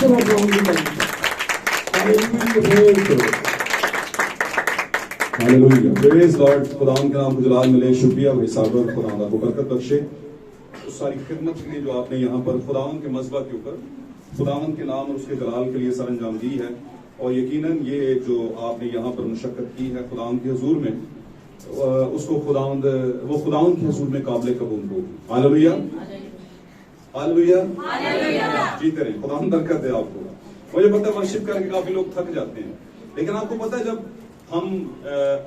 of God in the hallelujah, praise Lord. खुदावंद के नाम को जलाल मिले, शुक्रिया भाई साहब, खुदावंद को बरकत बख्शे उस सारी खिदमत के लिए जो आपने यहाँ पर खुदावंद के मज़बा के ऊपर खुदावंद के नाम और उसके जलाल के लिए सर अंजाम दी है। और यकीनन ये जो आपने यहाँ पर मुशक्कत की है खुदावंद के हुजूर में, उसको खुदावंद के हुजूर में काबिल कबूल हो। हालेलुया, हालेलुया, जीते रहे, खुदावंद बरकत दे आपको। मुझे पता है वर्शिप करके काफी लोग थक जाते हैं, लेकिन आपको पता है जब हम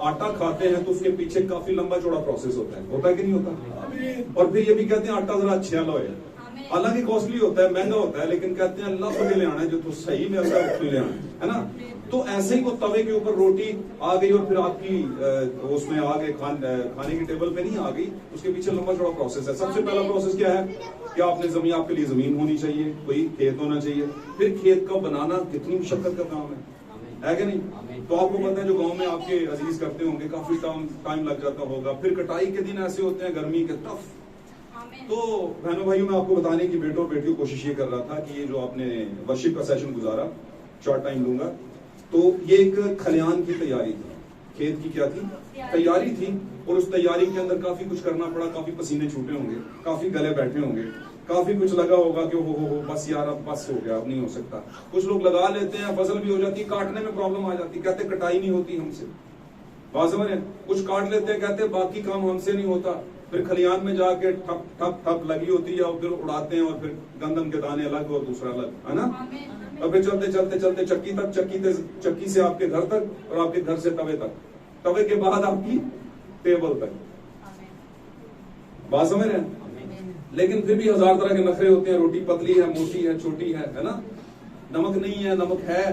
आटा खाते हैं तो उसके पीछे काफी लंबा चौड़ा प्रोसेस होता है कि नहीं होता? और फिर ये भी कहते हैं आटा जरा अच्छा लो है, हालांकि कॉस्टली होता है, महंगा होता है, लेकिन कहते हैं अल्लाह को ले आना है जो तो सही में अल्लाह को ले आना है ना। तो ऐसे ही वो तवे के ऊपर रोटी आ गई और फिर आपकी उसमें आ गए खाने की टेबल पे नहीं आ गई, उसके पीछे लंबा चौड़ा प्रोसेस है। सबसे पहला प्रोसेस क्या है कि आपने जमीन, आपके लिए जमीन होनी चाहिए, कोई खेत होना चाहिए, फिर खेत का बनाना कितनी मुशक्कत का काम है कि नहीं? तो आपको पता है जो गांव में आपके अजीज करते होंगे काफी टाइम लग जाता होगा। फिर कटाई के दिन ऐसे होते हैं गर्मी के टफ। तो बहनों भाइयों, मैं आपको बताने की बेटों और बेटियों कोशिश ये कर रहा था कि ये जो आपने वर्शिप का सेशन गुजारा, शॉर्ट टाइम लूंगा, तो ये एक खलियान की तैयारी थी, खेत की क्या थी? तैयारी थी। और उस तैयारी के अंदर काफी कुछ करना पड़ा, काफी पसीने छूटे होंगे, काफी गले बैठे होंगे, काफी कुछ लगा होगा कि हो बस यार अब बस हो गया, अब नहीं हो सकता। कुछ लोग लगा लेते हैं, फसल भी हो जाती है, काटने में प्रॉब्लम आ जाती है, कहते कटाई नहीं होती हमसे, बात समझ रहे हैं? कुछ काट लेते हैं, कहते बाकी काम हमसे नहीं होता। फिर खलियान में जाके ठप ठप ठप लगी होती है और फिर उड़ाते हैं, और फिर गंदम के दाने अलग और दूसरा अलग, है ना? और फिर चलते चलते चलते चक्की तक, चक्की से आपके घर तक, और आपके घर से तवे तक, तवे के बाद आपकी टेबल तक, बात समझ रहे हैं? लेकिन फिर भी हजार तरह के नखरे होते हैं। रोटी पतली है, मोटी है, छोटी है ना? नमक नहीं है, नमक है,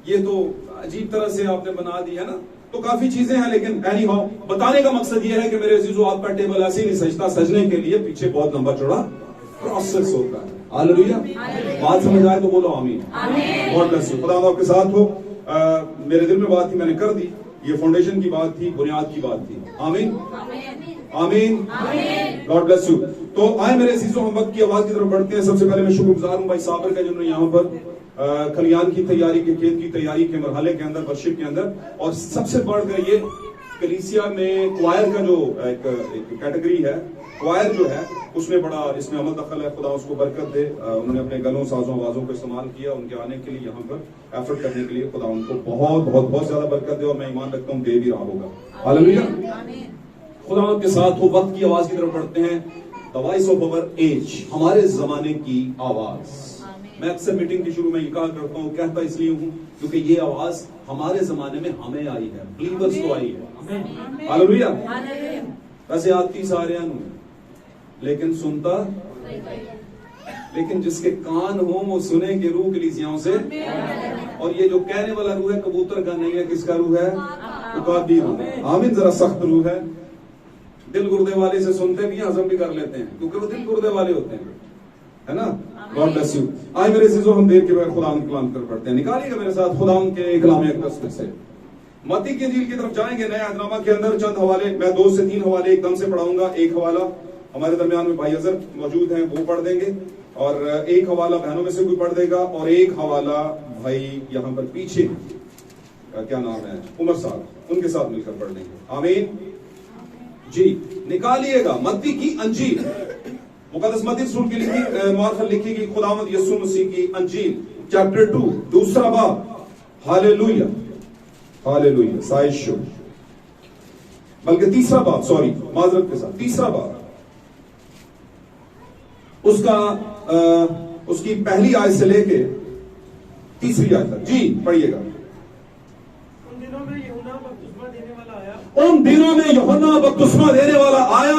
ये तो अजीब तरह से आपने बना दी है ना। तो काफी चीजें हैं, लेकिन एनी हाउ बताने का मकसद ये है कि मेरे अजीजों, आपका टेबल ऐसे ही नहीं सजता, सजने के लिए पीछे बहुत लंबा चौड़ा प्रोसेस होता है। हालेलुया, बात समझ आए तो बोलो आमीन। गॉड ब्लेस यू, खुदा आपके साथ हो। मेरे दिल में बात थी, मैंने कर दी। ये फाउंडेशन की बात थी, बुनियाद की बात थी। आमीन, आमीन, गॉड ब्लेस यू। तो आए मेरे अजीजों, हम वक्त की आवाज की तरफ बढ़ते हैं। सबसे पहले मैं शुक्रगुजार हूं भाई साबर का, जिन्होंने यहाँ पर खलियान की तैयारी के, खेत की तैयारी के मरहले के अंदर, वर्शिप के अंदर, और सबसे बढ़कर ये कलीसिया में क्वायर का जो एक कैटेगरी है, क्वायर जो है, उसमें बड़ा इसमें अमल दखल है। खुदा उसको बरकत दे। उन्होंने अपने गलों, साजों, आवाजों को इस्तेमाल किया उनके आने के लिए, यहाँ पर एफर्ट करने के लिए। खुदा उनको बहुत बहुत बहुत ज्यादा बरकत दे, और मैं ईमान रखता हूँ दे भी रहा होगा। हालेलुया, खुदा आपके साथ हो। वक्त की आवाज की तरफ बढ़ते हैं। The voice of our age, हमारे जमाने की आवाज। मैं अक्सर मीटिंग के शुरू में ये कहा करता हूँ, कहता इसलिए हूँ क्योंकि ये आवाज हमारे जमाने में हमें आई है, बिलीवर्स को आई है। हालेलुया, वैसे आती सारे लेकिन सुनता, लेकिन जिसके कान हो वो सुने कि रूह कलीसियाओं से। और ये जो कहने वाला रूह है कबूतर का नहीं है, किसका रूह है? उकाबी रूह है। आमीन, जरा सख्त रूह है। दिल गुर्दे वाले से सुनते भी, हजम भी कर लेते हैं, क्योंकि वो दिल गुर्दे वाले होते हैं, है ना? God bless you. आए मेरे अजीजों, हम देर के बगैर खुदा के कलाम कर पढ़ते हैं। निकालिएगा मेरे साथ खुदा के कलाम अक़दस में से मत्ती की इंजील की तरफ जाएंगे। नया अहदनामा के अंदर चंद हवाले, मैं 2 से 3 हवाले एकदम से पढ़ाऊंगा। एक हवाला हमारे दरमियान में भाई अजहर मौजूद हैं, वो पढ़ देंगे, और एक हवाला बहनों में से कोई पढ़ देगा, और एक हवाला भाई यहाँ पर पीछे क्या नाम है, उमर साहब, उनके साथ मिलकर पढ़ देंगे। आमीन जी। निकालिएगा मत्ती की अंजील, मुकद्दस मत्ती रसूल की लिखी गई खुदावंद यीशु मसीह की अंजील, चैप्टर 2, दूसरा बाब। हालेलुया, हालेलुया, साइशो, बल्कि तीसरा बाब, सॉरी माजरत के साथ, तीसरा बाब, उसकी पहली आयत से लेके तीसरी आयत तक। जी पढ़िएगा। उन दिनों में यूहन्ना बपतिस्मा देने वाला आया,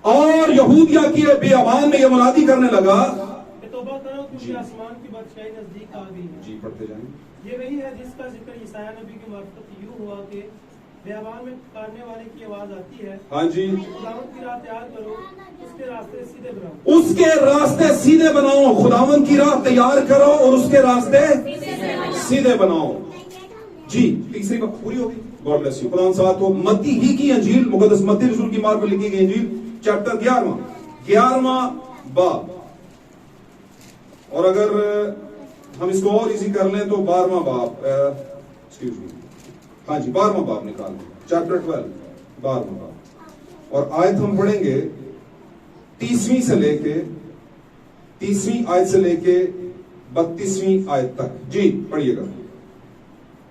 और यहूदिया के बियाबान में ये मुनादी करने लगा, तौबा करो क्योंकि आसमान की बादशाही नजदीक आ गई है। जी पढ़ते जाएं। ये वही है जिसका जिक्र यशायाह नबी की मार्फत यूं हुआ कि बियाबान में पुकारने वाले की आवाज आती है, हाँ जी, खुदावंद की राह तैयार करो, उसके रास्ते सीधे बनाओ। उसके रास्ते सीधे बनाओ। खुदावंद की राह तैयार करो और उसके रास्ते सीधे बनाओ। जी तीसरी बात पूरी होगी। God bless you. खुदा साथ हो। मत्ती ही की अंजील, मुकद्दस मत्ती रसूल की मार्फत लिखी गई अंजील, चैप्टर 11वां बाब, और अगर हम इसको और इजी कर लें तो 12वां बाब, एक्सक्यूज मी, हाँ जी 12वां बाब निकाल लें, चैप्टर 12 12वां बाब, और आयत हम पढ़ेंगे 30वीं से लेके 30वीं आयत से लेके 32वीं आयत तक। जी पढ़िएगा,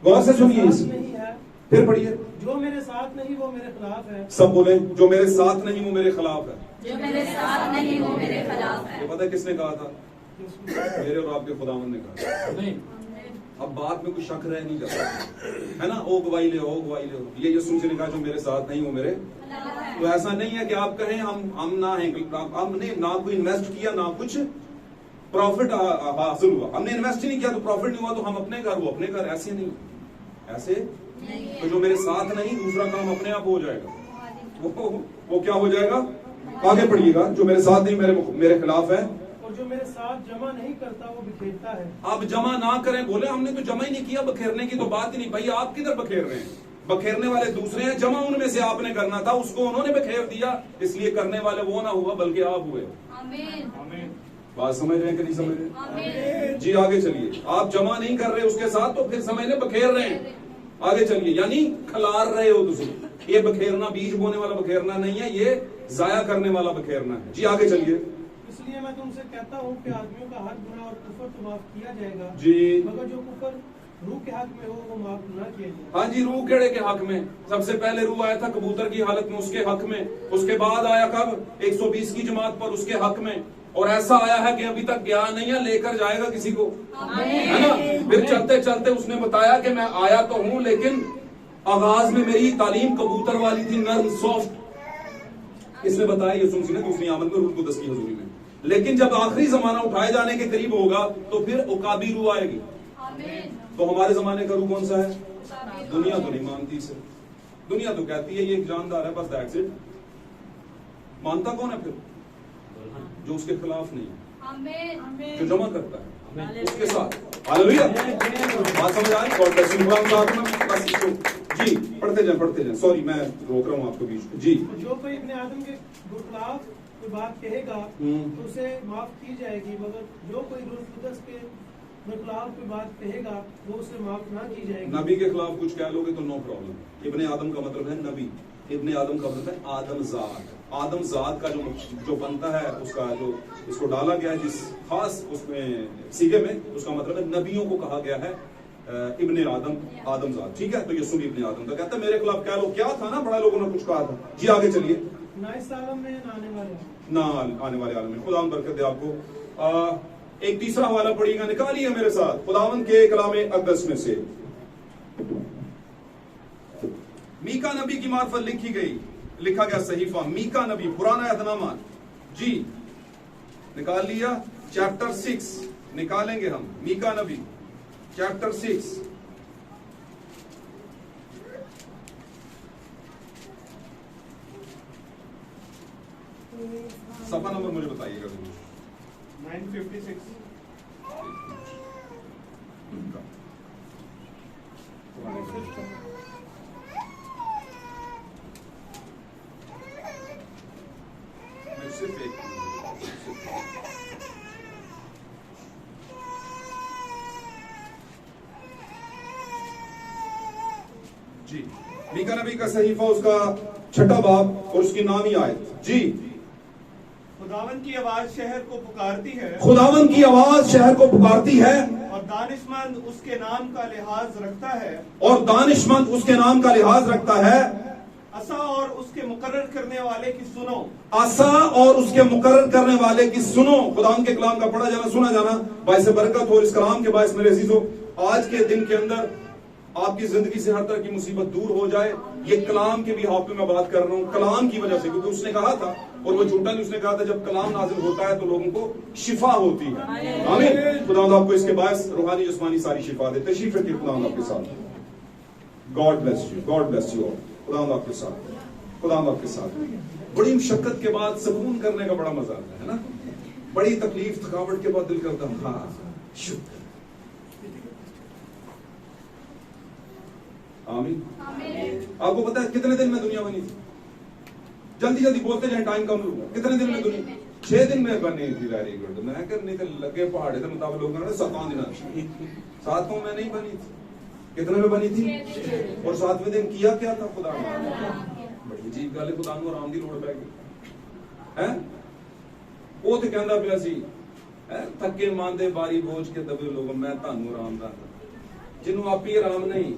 गौर से सुनिए इसे, नहीं है, फिर पढ़िए। जो मेरे साथ नहीं वो मेरे खिलाफ है। सब बोले, जो मेरे साथ नहीं वो मेरे खिलाफ है। जो मेरे साथ नहीं वो मेरे खिलाफ है। ये पता है किसने कहा था? मेरे और आपके खुदावंद ने कहा। नहीं, अब बात में कुछ शक रह नहीं जाता है ना। ओ गवाही ले, ओ गवाही ले, ये यीशु ने कहा जो मेरे साथ नहीं वो मेरे। तो ऐसा नहीं है कि आप कहें हम ना हैं, हमने ना कोई इन्वेस्ट किया ना कुछ प्रॉफिट हासिल हुआ, हमने इन्वेस्ट ही नहीं किया तो प्रॉफिट नहीं हुआ, तो हम अपने घर वो अपने घर, ऐसे नहीं, ऐसे तो जो मेरे साथ नहीं दूसरा काम अपने आप हो जाएगा। वो क्या हो जाएगा? आगे पढ़िएगा, जो मेरे साथ नहीं मेरे खिलाफ है, और जो मेरे साथ जमा नहीं करता वो बिखेरता है। आप जमा ना करें, बोले हमने तो जमा ही नहीं किया, बखेरने की तो बात ही नहीं। भाई आप किधर बखेर रहे हैं? बखेरने वाले दूसरे हैं, जमा उनमें से आपने करना था, उसको उन्होंने बखेर दिया, इसलिए करने वाले वो ना हुआ बल्कि आप हुए। आमीन। बात समझ रहे हैं कि नहीं समझ रहे? आमीन। जी आगे चलिए। आप जमा नहीं कर रहे उसके साथ तो फिर समझ ले बखेर रहे हैं। आगे चलिए, यानी खलार रहे हो तुम। ये बखेरना बीज बोने वाला बखेरना नहीं है, ये जाया करने वाला बखेरना है। जी आगे चलिए। इसलिए मैं तुमसे कहता हूँ कि आदमियों का हर गुनाह और कुफर तो माफ किया जाएगा, जी मगर जो कुफर रूह के हक में हो वो माफ न किया जाएगा। हाँ जी, रूह केड़े के हक में? सबसे पहले रूह आया था कबूतर की हालत में, उसके हक में। उसके बाद आया कब? 120 की जमात पर, उसके हक में। और ऐसा आया है कि अभी तक गया नहीं है, लेकर जाएगा किसी को, है ना। फिर चलते चलते उसने बताया कि मैं आया तो हूं, लेकिन आगाज में मेरी तालीम कबूतर वाली थी, नर्म सॉफ्ट। इसने बताया यीशु मसीह ने दूसरी आमद में रूह कुदस की हजूरी में। लेकिन जब आखिरी जमाना उठाए जाने के करीब होगा तो फिर उकाबी रूह आएगी। तो हमारे जमाने का रूह कौन सा है? दुनिया तो नहीं मानती इसे। दुनिया तो कहती है ये एक जानदार है, बस दैट्स इट। मानता कौन है फिर? जो उसके खिलाफ नहीं है, जो जमा करता है उसके साथ। हालेलुया। बात समझ आई? God bless you. बस इसको जी पढ़ते जाए। सॉरी मैं रोक रहा हूँ आपको बीच में। जी, जो कोई अपने आदम के खिलाफ कोई बात कहेगा तो उसे माफ की जाएगी, मगर जो कोई रूह कुदस के खिलाफ कोई बात कहेगा वो उसे माफ ना की जाएगी। नबी के खिलाफ कुछ कह लोगे तो नो प्रॉब्लम। इब्ने आदम का मतलब है नबी, इब्ने आदम का मतलब है आदमजाद। आदमजाद का जो बनता है, उसका जो इसको डाला गया है जिस खास उसमें सीगे में, उसका मतलब है नबियों को कहा गया है इब्ने आदम, आदमजाद। ठीक है, तो ये सुन इब्ने आदम का कहता है मेरे खिलाफ कह लो। क्या था ना, बड़ा लोगों ने कुछ कहा था। जी आगे चलिए। ना इस आलम में ना आने वाले ना आने वाले आलम में। खुदावन बरकत दे आपको। एक तीसरा हवाला पढ़िएगा, निकालिए मेरे साथ खुदावन के कलाम अक़दस में से मीका नबी की मार्फत लिखा गया सहीफा मीका नबी, पुराना अहदनामा। जी निकाल लिया। चैप्टर 6 निकालेंगे हम, मीका नबी चैप्टर 6। सफा नंबर मुझे बताइएगा जरूर। 956। सिर्फ एक जी, मीका नबी का सहीफा, उसका 6ठा बाब और उसकी नामी आयत। जी, खुदावन की आवाज शहर को पुकारती है, खुदावन की आवाज शहर को पुकारती है, और दानिशमंद उसके नाम का लिहाज रखता है, और दानिशमंद उसके नाम का लिहाज रखता है। असा और उसके मुकर्रर करने वाले की सुनो, आसा और उसके मुकर्रर करने वाले की सुनो। खुदावन के कलाम का पढ़ा जाना, सुना जाना बाइस बरकत हो। इस कलाम के बाइस मेरे अजीजों, आज के दिन के अंदर आपकी जिंदगी से हर तरह की मुसीबत दूर हो जाए। ये कलाम के भी हाफ में मैं बात कर रहा हूँ, कलाम की वजह से, क्योंकि उसने कहा था, और वो झूठा नहीं, उसने कहा था जब कलाम नाजिल होता है तो लोगों को शिफा होती है। आमीन। खुदावंद आपको इसके बायस रूहानी जिस्मानी सारी शिफा दे। तशरीफ रखिए, खुदावंद आपके साथ। God bless you, God bless you. खुदावंद आपके साथ, खुदावंद आपके साथ। बड़ी मुशक्कत के बाद सुकून करने का बड़ा मजा आता है ना। बड़ी तकलीफ थकावट के बाद दिल करता है हाँ शुक्र। आमीन। आपको पता है कितने दिन में दुनिया बनी थी? जल्दी जल्दी बोलते जाए, टाइम कम लूंगा। कितने दिन में दुनिया? 6 दिन में बनी थी, वेरी गुड। मैं कर नहीं लगे पहाड़े के मुताबिक लोगों ने 7 दिन 7 में नहीं बनी थी। कितने में बनी थी? और 7वें दिन किया क्या था खुदा ने? बड़ी अजीब गल है, खुदा को आराम की लोड़ पै गई है। वो तो कहता पिया सी थके मांदे बारी बोझ के दबे लोग मैं तानू आराम दा, जिन्हों आप ही आराम नहीं।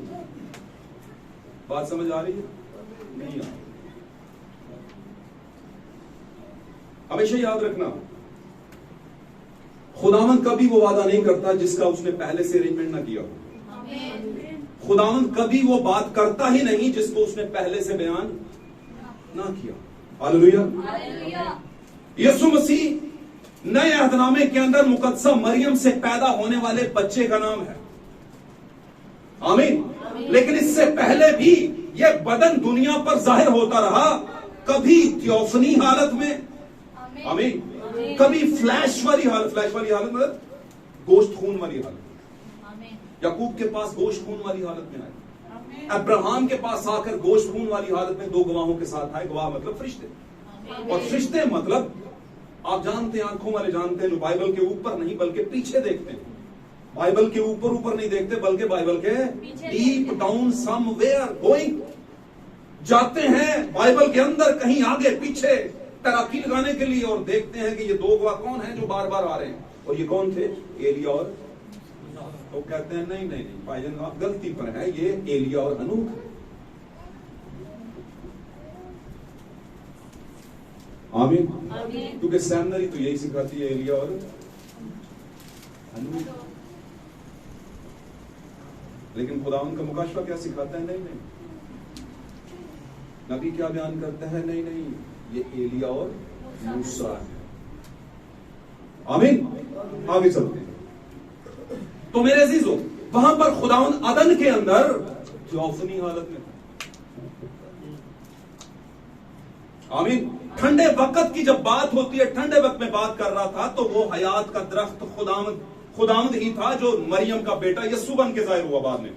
बात समझ आ रही है? नहीं आ। हमेशा याद रखना, खुदावंद कभी वो वादा नहीं करता जिसका उसने पहले से अरेंजमेंट ना किया हो। खुदावंद कभी वो बात करता ही नहीं जिसको उसने पहले से बयान ना किया। हालेलुया। यीशु मसीह नए अहदनामे के अंदर मुकद्दसा मरियम से पैदा होने वाले बच्चे का नाम है। आमीन। लेकिन इससे पहले भी यह बदन दुनिया पर जाहिर होता रहा, कभी थियोफनी हालत में, आमीन, कभी फ्लैश वाली हालत मतलब गोश्त खून वाली हालत। याकूब के पास गोश्त खून वाली हालत में आए, अब्राहम के पास आकर गोश्त खून वाली हालत में 2 गवाहों के साथ आए। गवाह मतलब फरिश्ते, और फरिश्ते मतलब आप जानते हैं, आंखों वाले जानते हैं, जो बाइबल के ऊपर नहीं बल्कि पीछे देखते हैं। बाइबल के ऊपर नहीं देखते बल्कि बाइबल के डीप डाउन समवेयर गोइंग, जाते हैं बाइबल के अंदर कहीं आगे पीछे तैराकी लगाने के लिए, और देखते हैं कि ये 2 गवाह कौन हैं जो बार बार आ रहे हैं, और ये कौन थे? एलिया और। तो कहते हैं नहीं भाईजान आप गलती पर है, ये एलिया और हनूक है। आमीन। क्योंकि सेमिनरी तो यही सिखाती है, एलिया और हनूक। लेकिन खुदावंद का मुकाशवा क्या सिखाता है? नहीं। नबी क्या बयान करता है? नहीं, ये एलिया और मूसा है। आमीन। आगे चलते हैं। तो मेरे अजीजों, वहां पर खुदावंद अदन के अंदर थियोफनी हालत में, आमीन, ठंडे वक्त की जब बात होती है, ठंडे वक्त में बात कर रहा था, तो वो हयात का दरख्त खुदावंद ही था जो मरियम का बेटा यस्सु बन के जाहिर हुआ बाद में।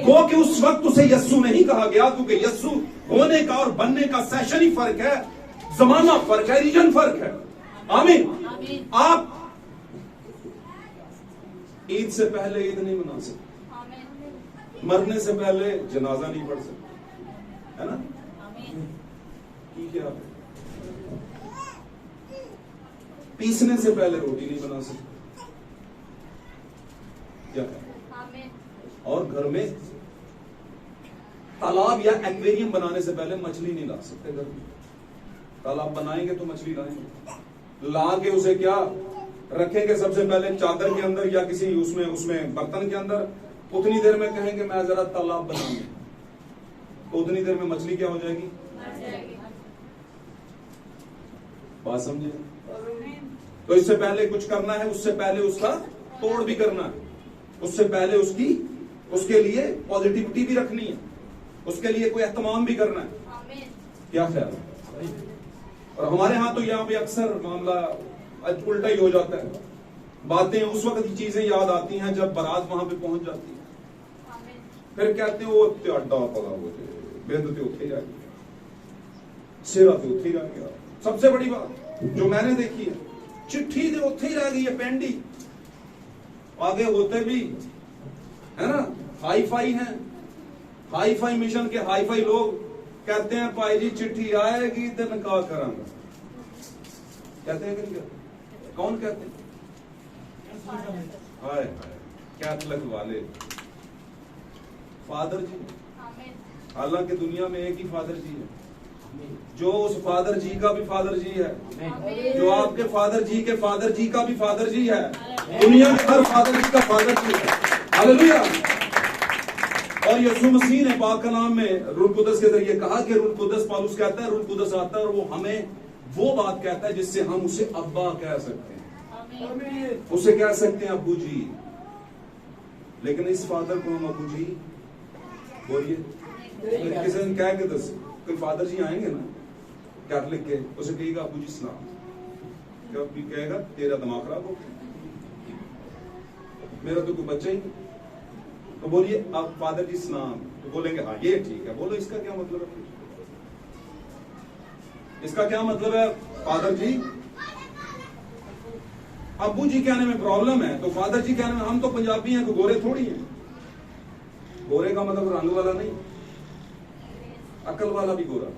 गो कि उस वक्त उसे यस्सु नहीं कहा गया, क्योंकि यस्सु होने का और बनने का सेशन ही फर्क है, जमाना फर्क है, रीजन फर्क है। आमीन। आप ईद से पहले ईद नहीं मना सकते, मरने से पहले जनाजा नहीं पढ़ सकते, है ना? क्या पीसने से पहले रोटी नहीं बना सकते, क्या है? और घर में तालाब या एक्वेरियम बनाने से पहले मछली नहीं ला सकते। घर में तालाब बनाएंगे तो मछली लाएंगे, ला के उसे क्या रखेंगे? सबसे पहले चादर के अंदर या किसी उसमें बर्तन के अंदर। उतनी देर में कहेंगे मैं जरा तालाब बनाऊंगा, तो उतनी देर में मछली क्या हो जाएगी? बात समझे? तो इससे पहले कुछ करना है, उससे पहले उसका तोड़ भी करना है, उससे पहले उसके लिए पॉजिटिविटी भी रखनी है, उसके लिए कोई एहतमाम भी करना है। क्या ख्याल है? और हमारे यहाँ तो यहाँ पे अक्सर मामला उल्टा ही हो जाता है। बातें उस वक्त की चीजें याद आती हैं जब बारात वहां पे पहुंच जाती है, फिर कहते हैं वो अड्डा पड़ा हो बेद तो उठे रह गया, सिरा तो उठे रह गया। सबसे बड़ी बात जो मैंने देखी है, चिट्ठी तो उठे ही रह गई है, पेंडी आगे होते भी है ना, हाई फाई है, हाई फाई मिशन के हाई फाई लोग कहते हैं भाई जी चिट्ठी आएगी तो निकाह करांगा। कहते हैं कि नहीं कहते? कौन कहते हैं? हाय कैथलिक वाले फादर जी। हालांकि दुनिया में एक ही फादर जी है, जो उस फादर जी का भी फादर जी है, जो आपके फादर जी के फादर जी का भी फादर जी है, दुनिया के हर फादर जी का फादर जी है। हालेलुया। और यीशु मसीह ने पाक कलाम में रूह कुदस के जरिए कहा कि रूह कुदस, पौलुस कहता है रूह कुदस आता है और वो हमें वो बात कहता है जिससे हम उसे अब्बा कह सकते हैं, उसे कह सकते हैं अब्बू जी। लेकिन इस फादर को हम अब्बू जी बोलिए, किसी दिन कह के दस, कोई फादर जी आएंगे ना कैथलिक के, उसे कहेगा अब्बू जी सलाम, जब भी कहेगा तेरा दिमाग खराब हो, मेरा तो कोई बच्चा ही नहीं, तो बोलिए अब फादर जी सलाम, तो बोलेंगे हाँ ये ठीक है। बोलो इसका क्या मतलब है? इसका क्या मतलब है? फादर जी अब्बू जी कहने में प्रॉब्लम है तो फादर जी कहने में, हम तो पंजाबी हैं, तो गोरे थोड़ी हैं। गोरे का मतलब रंग वाला नहीं, अकल वाला भी गोरा।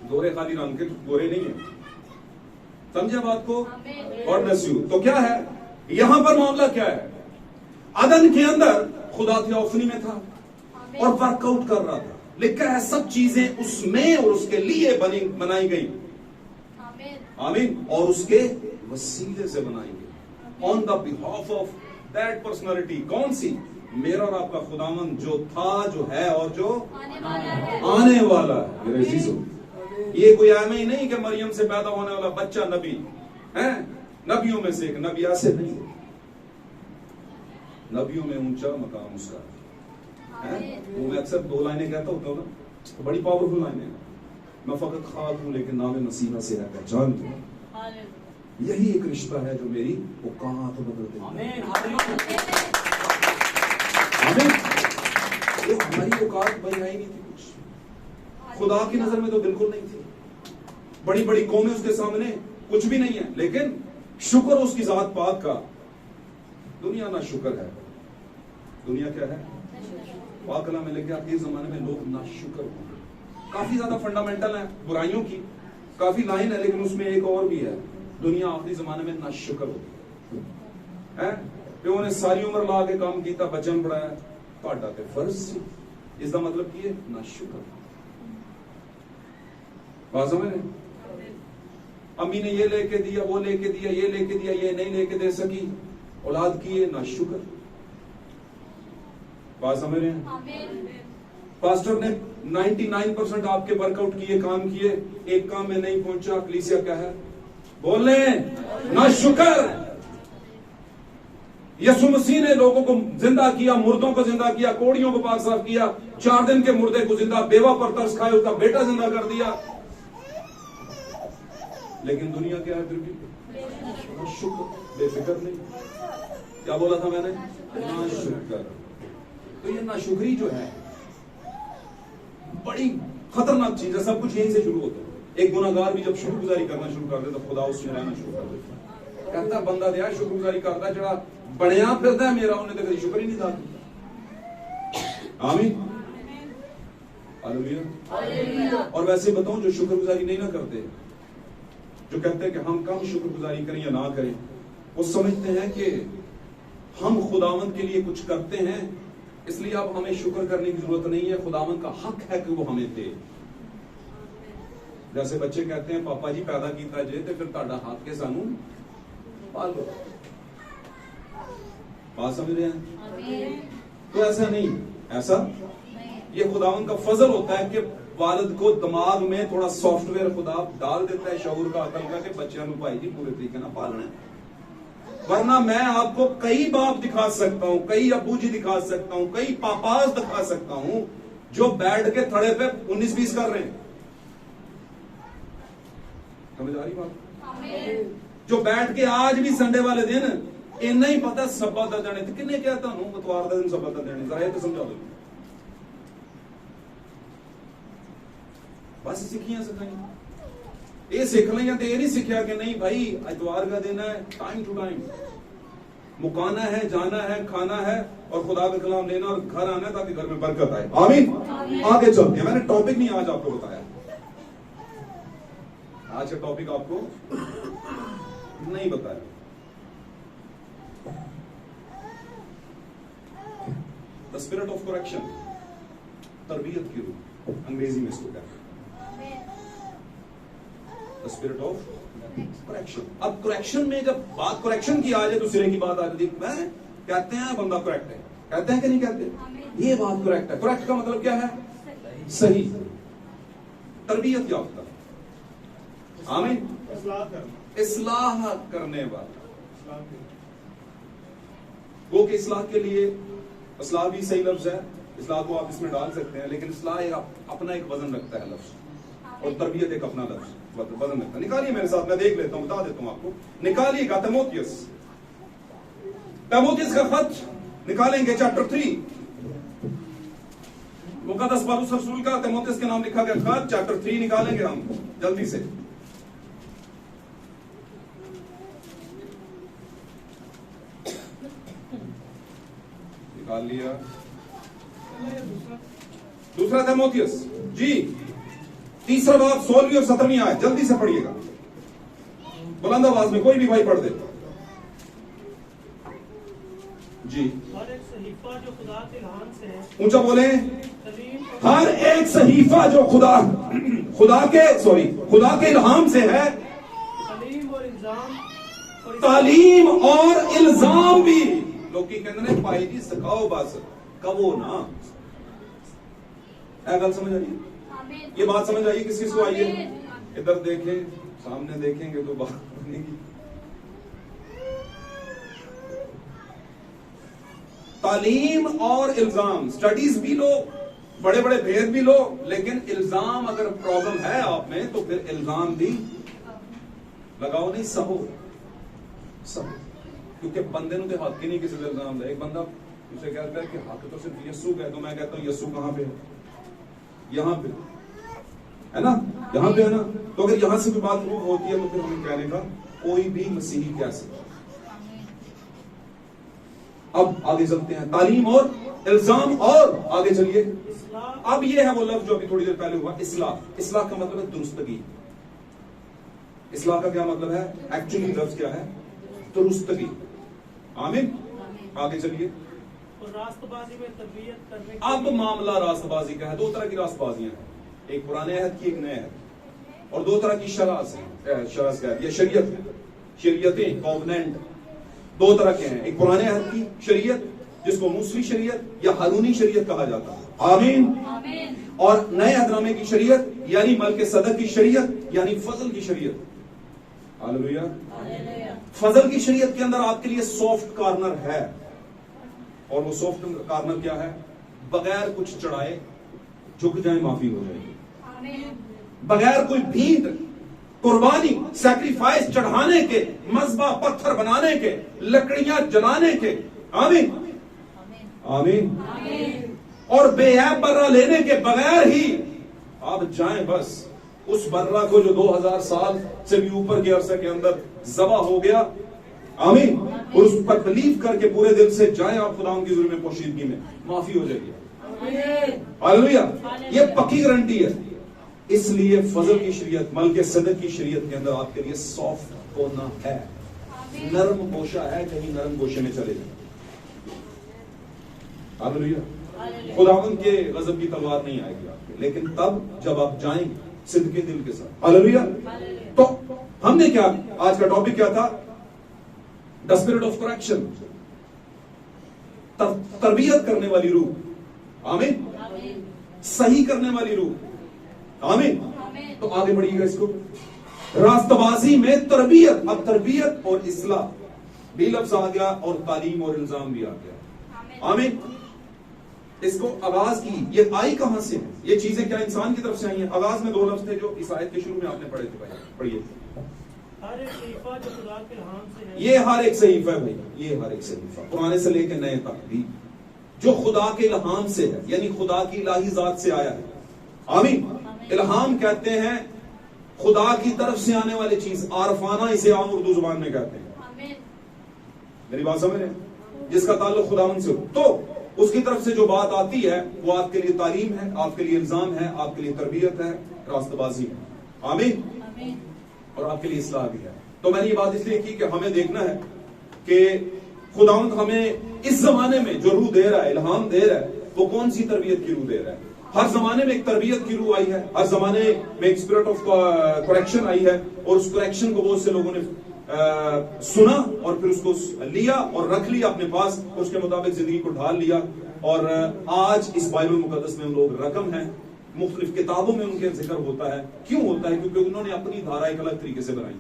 गोरे खाली रंग के गोरे नहीं है। समझे बात को? God bless you. तो क्या है यहां पर मामला? क्या है? अदन के अंदर खुदा थियोफनी में था और वर्कआउट कर रहा था। लिखा है सब चीजें उसमें और उसके लिए बनाई गई। आमीन। और उसके वसीले से बनाई गई, on the behalf of that personality. कौन सी? मेरा और आपका खुदावन जो था, जो है और जो आने वाला है। मेरे अजीजों, ये कोई आम ही नहीं कि मरियम से पैदा होने वाला बच्चा नबी है। नबियों में से एक नबी ऐसे नहीं। नबियों में ऊंचा मकाम उसका है। वो मैं अक्सर 2 लाइनें कहता होता हूँ ना, तो बड़ी पावरफुल लाइनें हैं। मैं फकत खाक हूं लेकिन नाम मसीहा से है पहचान दूं। यही एक रिश्ता है जो मेरी औकात बदल देता है। आमीन। ये हमारी औकात बन आई नहीं थी कुछ, खुदा की नजर में तो बिल्कुल नहीं थी। बड़ी बड़ी कौमें उसके सामने कुछ भी नहीं है, लेकिन शुक्र उसकी जात पाक का। दुनिया ना शुक्र है। दुनिया क्या है? वाकला में लिखा इस जमाने में लोग ना शुक्र होंगे। काफी ज्यादा फंडामेंटल है बुराइयों की, काफी लाइन है, लेकिन उसमें एक और भी है। दुनिया आखिरी जमाने में ना शुक्र होगी है। प्यो ने सारी उम्र ला के काम किया, बचन पढ़ाया, ਤੁਹਾਡਾ ਤੇ फर्ज सी। इसका मतलब की है ना शुक्र। बात समझ रहे? अम्मी ने ये लेके दिया, वो लेके दिया, ये लेके दिया, ये नहीं लेके दे सकी, औलाद की है ना शुक्र। बात समझ रहे हैं? पास्टर ने 99% आपके वर्कआउट किए, काम किए, एक काम में नहीं पहुंचा। कलीसिया क्या है? बोले ना शुक्र। यसु मसीह ने लोगों को जिंदा किया, मुर्दों को जिंदा किया, कोड़ियों को पाक साफ किया, 4 दिन के मुर्दे को जिंदा, बेवा पर तरस खाए उसका बेटा जिंदा कर दिया। लेकिन दुनिया क्या है? फिर भी शुक्र, बेफिक्र नहीं। क्या बोला था मैंने? ना शुक्र। तो ये नाशुक्री जो है बड़ी खतरनाक चीज है। सब कुछ यहीं से शुरू होता है। एक गुनाहगार भी जब शुक्रगुजारी करना शुरू कर दे तो खुदा उससे रहना शुरू कर देता। कहता बंदा दिया शुक्रगुजारी करता, जरा बनया फिरता है मेरा, उन्हें तो कभी शुक्र ही नहीं था। आमीन। हालेलुया। और वैसे बताऊं, जो शुक्रगुजारी नहीं ना करते, जो कहते हैं कि हम कम शुक्रगुजारी करें या ना करें, वो समझते हैं कि हम खुदावंद के लिए कुछ करते हैं, इसलिए अब हमें शुक्र करने की जरूरत नहीं है। खुदावंद का हक है कि वो हमें दे। जैसे बच्चे कहते हैं पापा जी पैदा किया जे तो फिर ताड़ा हाथ के सानू पालो। बात समझ रहे हैं? तो ऐसा नहीं, ऐसा ये खुदावंद का फजल होता है कि वालिद को दिमाग में थोड़ा सॉफ्टवेयर खुदा डाल देता है, शऊर का, अकल का, कि बच्चों को भाई जी पूरे तरीके ना पालना है। वरना मैं आपको कई बाप दिखा सकता हूं, कई अब्बू जी दिखा सकता हूं, कई पापास दिखा सकता हूं जो बैठ के थड़े पे 19-20 कर रहे हैं। समझ आ रही बात? जो बैठ के आज भी संडे वाले दिन इन्ना ही पता सब्बत दा देने, किन्ने क्या तुहानू इतवार दा दिन सब्बत दा देने, जरा ये तो समझा दो। बस सीखियां सिखाइयां, ये सीख लिया तो ये नहीं सीखा कि नहीं भाई इतवार का दिन है, टाइम टू टाइम मुकाना है, जाना है, खाना है और खुदा का कलाम लेना और घर आना है ताकि घर में बरकत आए। आमीन। आगे चलते हैं। मैंने टॉपिक नहीं आज आपको बताया, आज का टॉपिक आपको नहीं बताया। द स्पिरिट ऑफ करेक्शन, तरबियत की रूह, अंग्रेजी में इसको कहते हैं द स्पिरिट ऑफ करेक्शन। अब करेक्शन में जब बात करेक्शन की आ जाए तो सिरे की बात आ जाती है। कहते हैं बंदा करेक्ट है, कहते हैं कि नहीं कहते? ये बात करेक्ट है। करेक्ट का मतलब क्या है? सही, तरबियत याफ्ता। आमीन। इस्लाह करने वाला। वो कि इस्लाह के लिए इस्लाह भी सही लफ्ज है, इस्लाह को आप इसमें डाल सकते हैं, लेकिन इस्लाह अपना एक वजन रखता है लफ्ज, और तरबियत एक अपना लफ्ज वजन रखता है। निकालिए मेरे साथ, मैं देख लेता हूं, बता देता हूं आपको। निकालिएगा तीमुथियुस का खत निकालेंगे, चैप्टर 3 मुकद्दस पौलुस रसूल का तीमुथियुस के नाम लिखा गया खत, चैप्टर 3 निकालेंगे हम जल्दी से। निकाल लिया। दूसरा दूसरा तीमुथियुस जी, तीसरा बाब 16वीं और 17वीं आयत, जल्दी से पढ़िएगा, बुलंद आवाज में, कोई भी भाई पढ़ दे जी। हर एक सहीफा जो खुदा के इल्हाम से है, ऊंचा बोले। तलीम हर एक सहीफा जो खुदा के इल्हाम से है, तलीम और इल्जाम और तालीम और इल्जाम भी लोग की कहते हैं भाई जी सिखाओ बस कबो ना। गल समझ आ रही है? आमीन। ये बात समझ आई किस किस को आई है? आमीन। इधर देखें, सामने देखेंगे तो बात बनेगी। तालीम और इल्जाम, स्टडीज भी लो, बड़े बड़े भेद भी लो, लेकिन इल्जाम अगर प्रॉब्लम है आप में तो फिर इल्जाम भी लगाओ नहीं, सहो। क्योंकि बंदे ने हक ही नहीं किसी से इल्जाम दे। एक बंदा मुझसे कहता है कि हक तो सिर्फ यस्सु का है, तो मैं कहता हूं यस्सु कहां पे है? यहां पे है ना, यहां पे है ना। तो अगर यहां से भी बात प्रूव होती है तो फिर हमें कहने का कोई भी मसीही कैसे। अब आगे चलते हैं, तालीम और इल्जाम, और आगे चलिए। इस्लाह अब ये है वो लफ्ज जो अभी थोड़ी देर पहले हुआ, इस्लाह। इस्लाह का मतलब है दुरुस्तगी। इस्लाह का क्या मतलब है? एक्चुअली लफ्ज क्या है? दुरुस्तगी। आमीन। आगे चलिए। और रास्तबाजी में तरबियत करने अब मामला रास्तबाजी का है। दो तरह की रास्तबाजियां हैं, एक पुराने अहद की, एक नए अहद, और दो तरह की शरास है। शरास क्या है? ये शरीयत है, शरीयतें, कॉवेनेंट दो तरह के हैं। एक पुराने अहद की शरीयत जिसको मूसवी शरीयत या हारूनी शरीयत कहा जाता है। आमीन। आमीन। और नए अहदनामे की शरीयत यानी मलके सदक की शरीयत यानी फजल की शरीयत। हालेलुया। हालेलुया। फजल की शरीयत के अंदर आपके लिए सॉफ्ट कॉर्नर है, और वो सॉफ्ट कॉर्नर क्या है? बगैर कुछ चढ़ाए झुक जाए माफी हो जाएगी। आमीन। बगैर कोई भीड़, कुर्बानी, सैक्रिफाइस चढ़ाने के, मज़बा पत्थर बनाने के, लकड़ियां जलाने के। आमीन। आमीन। आमीन। और बेऐब बर्रा लेने के बगैर ही आप जाएं बस उस बर्रा को जो 2000 साल से भी ऊपर के अरसे के अंदर ज़बा हो गया। आमीन। और उस पर बिलीव करके पूरे दिल से जाएं आप खुदा की हुजूर में, पोशीदगी में, माफी हो जाएगी। हालेलुया। ये पक्की गारंटी है। इसलिए फजल की शरीयत, मलके सदक की शरीयत के अंदर आपके लिए सॉफ्ट होना है, नरम गोशा है, कहीं नरम गोशे में चले जाए। हालेलुया। खुदावंद के गजब की तलवार नहीं आएगी आपके, लेकिन तब जब आप जाएंगे सिद्के दिल के साथ। हालेलुया। तो हमने क्या, आज का टॉपिक क्या था? द स्पिरिट ऑफ करेक्शन, तरबियत करने वाली रूह। आमीन। सही करने वाली रूह। आमीन। तो आगे बढ़िएगा इसको, रास्तबाजी में तरबियत। अब तरबियत और इस्लाह भी लफ्ज आ गया, और तालीम और इल्जाम भी आ गया। आमीन। इसको आगाज की, ये आई कहां से है? ये चीजें क्या इंसान की तरफ से आई हैं? आगाज में दो लफ्ज थे जो इस आयत के शुरू में आपने पढ़े थे भाई, पढ़िए। हर एक सहीफा जो खुदा के इल्हाम से है, ये हर एक सहीफा है भाई, ये हर एक सहीफा पुराने से लेकर नए तक भी जो खुदा के इल्हाम से है, यानी खुदा की इलाही जात से आया है। आमीन। इल्हाम कहते हैं खुदा की तरफ से आने वाली चीज, आरफाना इसे आम उर्दू जुबान में कहते हैं। मेरी बात समझ रहे हैं? जिसका ताल्लुक खुदावंद से हो, तो उसकी तरफ से जो बात आती है वो आपके लिए तालीम है, आपके लिए इल्जाम है, आपके लिए तरबियत है, रास्तबाजी है। आमीन। और आपके लिए इस्लाह भी है। तो मैंने ये बात इसलिए की कि हमें देखना है कि खुदावंद हमें इस जमाने में जो रूह दे रहा है, इल्हाम दे रहा है, वो कौन सी तरबियत की रूह दे रहा है। हर जमाने में एक तरबियत की रूह आई है, हर जमाने में एक स्पिरिट ऑफ करेक्शन आई है, और उस करेक्शन को बहुत से लोगों ने सुना और फिर उसको लिया और रख लिया अपने पास, उसके मुताबिक जिंदगी को ढाल लिया। और आज इस बाइबल मुकद्दस में हम लोग रकम हैं, मुख्तलिफ किताबों में उनके जिक्र होता है। क्यों होता है? क्योंकि उन्होंने अपनी धारा एक अलग तरीके से बनाई,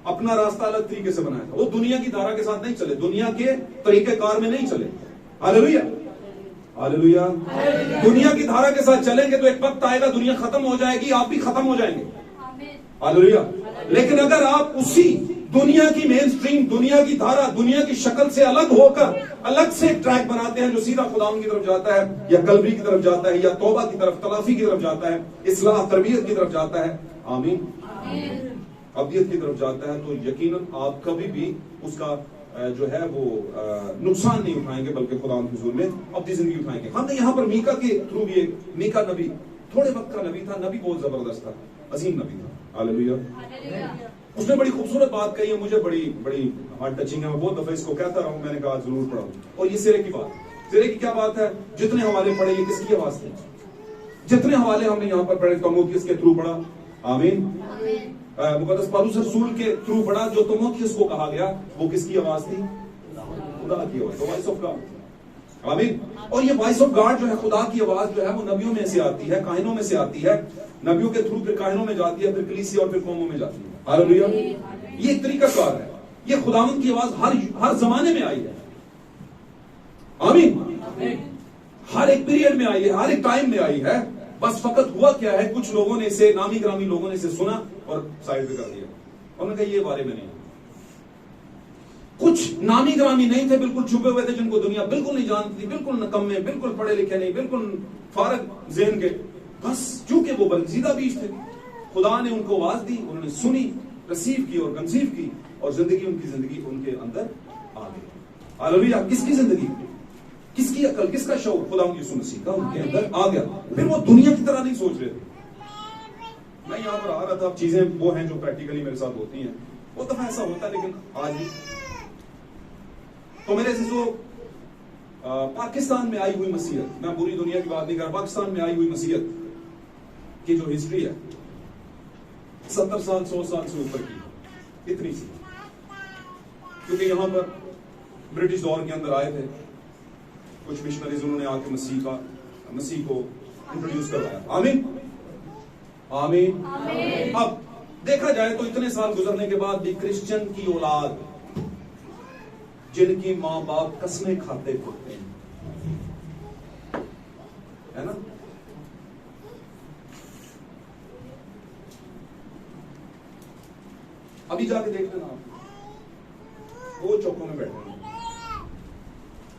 अपना रास्ता अलग तरीके से बनाया था। वो दुनिया की धारा के साथ नहीं चले, दुनिया के तरीकेकार में नहीं चले। हालेलुया। हालेलुया। दुनिया की धारा के साथ चलेंगे तो एक वक्त आएगा दुनिया खत्म हो जाएगी, आप भी खत्म हो जाएंगे। हालेलुया। लेकिन अगर आप उसी दुनिया की मेन स्ट्रीम, दुनिया की धारा, दुनिया की शक्ल से अलग होकर अलग से एक ट्रैक बनाते हैं जो सीधा खुदावंद की तरफ जाता है, या कलबरी की तरफ जाता है, या तौबा की तरफ, तलाफी की तरफ जाता है, इस्लाह तरबियत की तरफ जाता है, आमीन, अब्दियत की तरफ जाता है, तो यकीनन आप कभी भी उसका जो है वो नुकसान नहीं उठाएंगे, बल्कि खुदा के हुजूर में अपनी जिंदगी उठाएंगे। हमने यहाँ पर मीका के थ्रू भी एक, मीका नबी थोड़े वक्त का नबी था, नबी बहुत जबरदस्त था, अजीम नबी था, हालेलुया। उसने बड़ी खूबसूरत बात कही है, मुझे बड़ी बड़ी हार्ट टचिंग है, मैं बहुत दफे इसको कहता रहा हूँ, मैंने कहा जरूर पढ़ा। और ये सिरे की बात, सिरे की क्या बात है? जितने हवाले पढ़े ये किसकी आवाज थी? जितने हवाले हमने यहाँ पर पढ़े तमोथियस के थ्रू पढ़ा, आमीन। मुकद्दस पौलुस रसूल के थ्रू पढ़ा, जो तमोथियस को कहा गया वो किसकी आवाज थी? खुदा की आवाज, वॉइस ऑफ गॉड, आमीन। और ये वॉइस ऑफ गॉड जो है, खुदा की आवाज जो है, वो नबियों में से आती है, काहिनों में से आती है, नबियों के थ्रू फिर काहिनों में जाती है, फिर कलीसिया और फिर कौमों में जाती है, हालेलुया। ये एक तरीकाकार है, ये खुदावंद की आवाज हर जमाने में आई है, आमीन। हर एक पीरियड में आई है, हर एक टाइम में आई है। बस फकत हुआ क्या है, कुछ लोगों ने इसे, नामी ग्रामी लोगों ने इसे सुना और साइड पे कर दिया, उन्होंने कहा ये बारे में नहीं। कुछ नामी ग्रामी नहीं थे, बिल्कुल छुपे हुए थे, जिनको दुनिया बिल्कुल नहीं जानती थी, बिल्कुल नकम्मे, बिल्कुल पढ़े लिखे नहीं, बिल्कुल फारग ज़हन के, बस चूंकि वो बलजीदा बीज थे, खुदा ने उनको आवाज दी, उन्होंने सुनी, रिसीव की और कंसीव की, और जिंदगी, उनकी जिंदगी उनके अंदर आ गई, हालेलुया। किसकी जिंदगी, किसकी अकल, किसका शौक? खुदा यीशु मसीह का उनके अंदर आ गया। फिर वो दुनिया की तरह नहीं सोच रहे थे। मैं यहाँ पर आ रहा था, अब चीजें वो हैं जो प्रैक्टिकली मेरे साथ होती हैं, वो दफा ऐसा होता है, लेकिन आज भी तो मेरे जो पाकिस्तान में आई हुई मसीहत, मैं पूरी दुनिया की बात नहीं कर रहा, पाकिस्तान में आई हुई मसीहत की जो हिस्ट्री है 70 साल 100 साल से ऊपर की, इतनी सी, क्योंकि यहां पर ब्रिटिश दौर के अंदर आए थे कुछ मिशनरीज, उन्होंने आके मसीह को इंट्रोड्यूस करवाया, आमीन आमीन। अब देखा जाए तो इतने साल गुजरने के बाद भी क्रिश्चियन की औलाद, जिनकी मां बाप कसमें खाते फिरते हैं, है ना, अभी जाके देख लेना आप, वो चौकों में बैठे हैं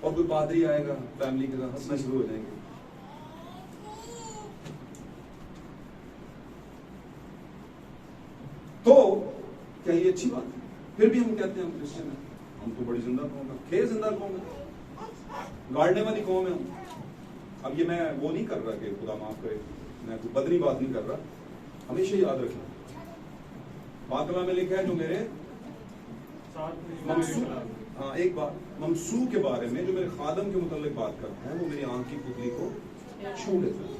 और कोई पादरी आएगा फैमिली के साथ, हंसना शुरू हो जाएंगे। तो क्या ये अच्छी बात है? फिर भी हम कहते हैं हम क्रिश्चियन हैं, हम तो बड़ी जिंदा कौम है, खेल जिंदा कौम है, गाड़ने वाली कौम है हम। अब ये मैं वो नहीं कर रहा कि खुदा माफ करे, मैं कोई बदनी बात नहीं कर रहा, हमेशा याद रखना बाकला में लिखा है, जो मेरे हाँ एक बात ममसू के बारे में, जो मेरे खादम के मुतालिक बात करता है, वो मेरी आंख की पुतली को छू लेता है।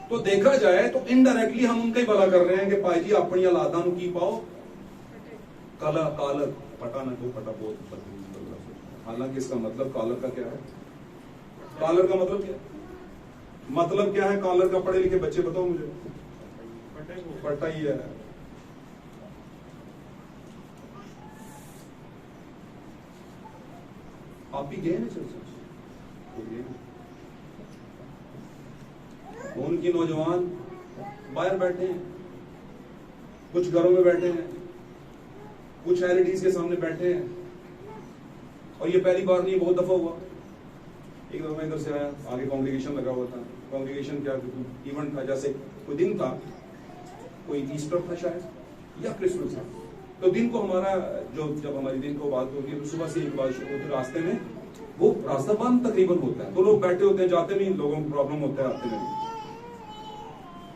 तो देखा जाए तो इनडायरेक्टली हम उनका ही भला कर रहे हैं कि भाई जी अपनी औलादा नूं की पाओ काला कालर पटा ना को पटा बहुत, हालांकि इसका मतलब कालर का क्या है? कालर का मतलब क्या है? मतलब क्या है कालर का? पढ़े लिखे बच्चे बताओ मुझे। पटा ही है। आप भी गए ना चर्च? उनकी नौजवान बाहर बैठे हैं, कुछ घरों में बैठे हैं, कुछ एलईडीज के सामने बैठे हैं, और ये पहली बार नहीं, बहुत दफा हुआ। एक दफा मैं इधर से आया, आगे कांग्रेगेशन लगा हुआ था। कांग्रेगेशन क्या इवेंट था, जैसे कोई दिन था, कोई ईस्टर था शायद या क्रिसमस था, तो दिन को हमारा जब हमारी दिन को बात होती है तो सुबह से एक बात शुरू होती है, रास्ते में वो रास्ता बंद तकरीबन होता है, तो लोग बैठे होते हैं, जाते भी लोगों को प्रॉब्लम होता है आते में।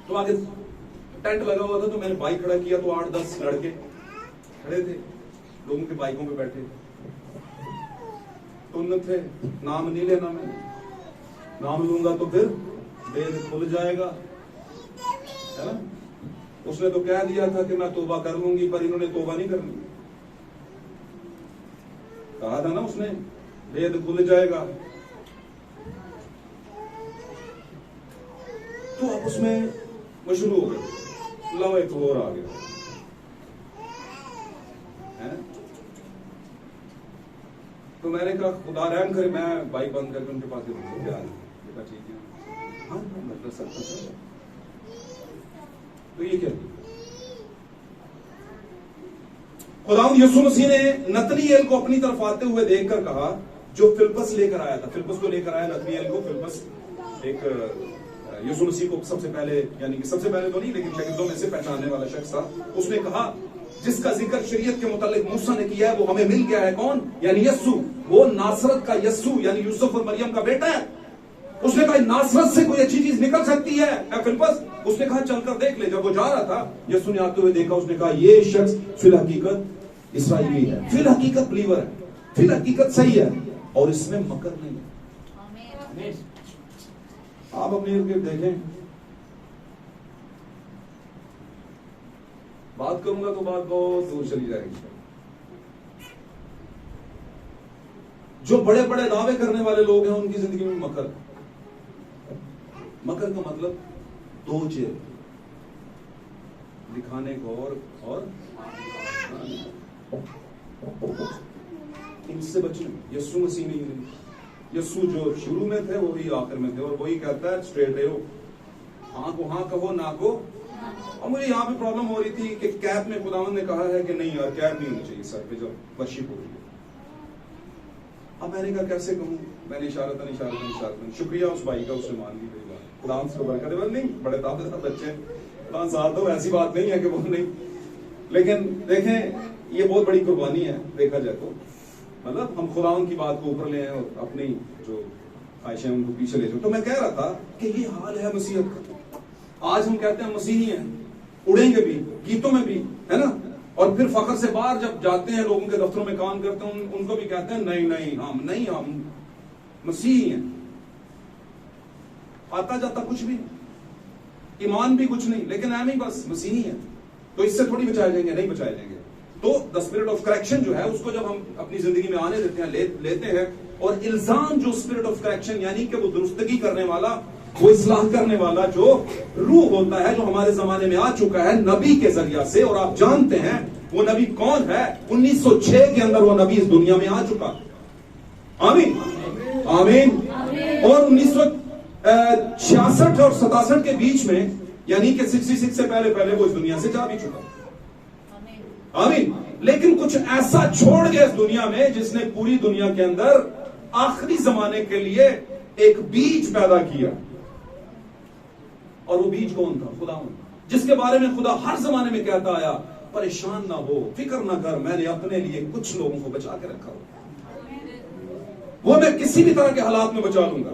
तो आगे टेंट लगा हुआ था, तो मैंने बाइक खड़ा किया, तो 8-10 लड़के खड़े थे, लोगों के बाइकों पे बैठे, तो उनमें थे, नाम नहीं लेना, मैं नाम लूंगा तो फिर वेद खुल जाएगा, है ना। उसने तो कह दिया था कि मैं तौबा कर लूंगी, पर इन्होंने तौबा नहीं करनी। कहा था ना उसने, वेद खुल जाएगा। तो अब उसमें वो शुरू हो गया, लव एक और आ गया, है? तो मैंने कहा खुदा रहम करे, मैं बाइक बंद करके उनके पास गया, बेटा ठीक है, हाँ मतलब सब कुछ है। तो ये क्या, खुदावंद यीशु मसीह ने नतनीएल को अपनी तरफ आते हुए देखकर कहा, जो फिलिप्पस लेकर आया था, फिलिप्पस को लेकर आया नतनीएल को। फिलिप्पस एक यीशु मसीह को सबसे पहले, यानी कि सबसे पहले तो नहीं, लेकिन शागिर्दों में से पहचानने वाला शख्स था। उसने कहा जिसका जिक्र शरीयत के मुतालिक मूसा ने किया है, वो हमें मिल गया है। कौन? यानी यस्सु। वो नासरत का यस्सु यानी यूसुफ और मरियम का बेटा है। उसने कहा नासरत से कोई अच्छी चीज निकल सकती है ए फिलिप्पस? उसने कहा चलकर देख ले। जब वो जा रहा था, यस्सु ने आते हुए देखा, उसने कहा ये शख्स फिल हकीकत इस्राएली है, फिल हकीकत बिलीवर है, फिल हकीकत सही है, और इसमें मकर नहीं है। आप अपने इर्द गिर्द देखें, बात करूंगा तो बात बहुत दूर चली जाएगी। जो बड़े बड़े दावे करने वाले लोग हैं, उनकी जिंदगी में मकर। मकर का मतलब दो चेहरे दिखाने को और इनसे बचना। यस्सु मसीह नहीं है। यस्सु जो शुरू में थे वही आखिर में थे, और वही कहता है स्ट्रेट रहो, हाँ को हाँ कहो, ना को। और मुझे यहाँ पे प्रॉब्लम हो रही थी कि कैप में खुदावंद ने कहा है कि नहीं यार कैप नहीं होनी चाहिए सर पे जब वर्शिप हो रही है। अब मैंने कहा कैसे कहूँ, मैंने इशारतन शुक्रिया उस भाई का, उसने मान ली मेरी बात। खुदावंद से बरकत है। नहीं बड़े ताकतवर बच्चे 5 साल तो ऐसी बात नहीं है कि वो नहीं, लेकिन देखें ये बहुत बड़ी कुर्बानी है देखा जाए तो। मतलब हम खुदावंद की बात को ऊपर ले आए और अपनी जो ख्वाहिशें उनको पीछे ले जाओ। तो मैं कह रहा था कि ये हाल है मसीहत का। आज हम कहते हैं मसीही हैं, उड़ेंगे भी, गीतों में भी, है ना, और फिर फखर से बाहर जब जाते हैं, लोगों के दफ्तरों में काम करते हैं, उनको भी कहते हैं नहीं हम मसीही हैं। आता जाता कुछ भी नहीं, ईमान भी कुछ नहीं, लेकिन हम ही बस मसीही हैं। तो इससे थोड़ी बचाए जाएंगे, नहीं बचाए जाएंगे। तो द स्पिरिट ऑफ करेक्शन जो है उसको जब हम अपनी जिंदगी में आने देते हैं, लेते हैं, और इल्जाम जो स्पिरिट ऑफ करेक्शन यानी कि वो दुरुस्तगी करने वाला, वो इस्लाह करने वाला जो रूह होता है, जो हमारे जमाने में आ चुका है नबी के जरिया से, और आप जानते हैं वो नबी कौन है। 1906 के अंदर वो नबी इस दुनिया में आ चुका। आमीन आमीन। और 1966 और 67 के बीच में, यानी कि 66 से पहले वो इस दुनिया से जा भी चुका। आमीन। लेकिन कुछ ऐसा छोड़ गया इस दुनिया में जिसने पूरी दुनिया के अंदर आखिरी जमाने के लिए एक बीज पैदा किया। और वो बीज कौन था? खुदावंद, जिसके बारे में खुदा हर जमाने में कहता आया, परेशान ना हो, फिक्र ना कर, मैंने अपने लिए कुछ लोगों को बचा के रखा हो, वो मैं किसी भी तरह के हालात में बचा लूंगा।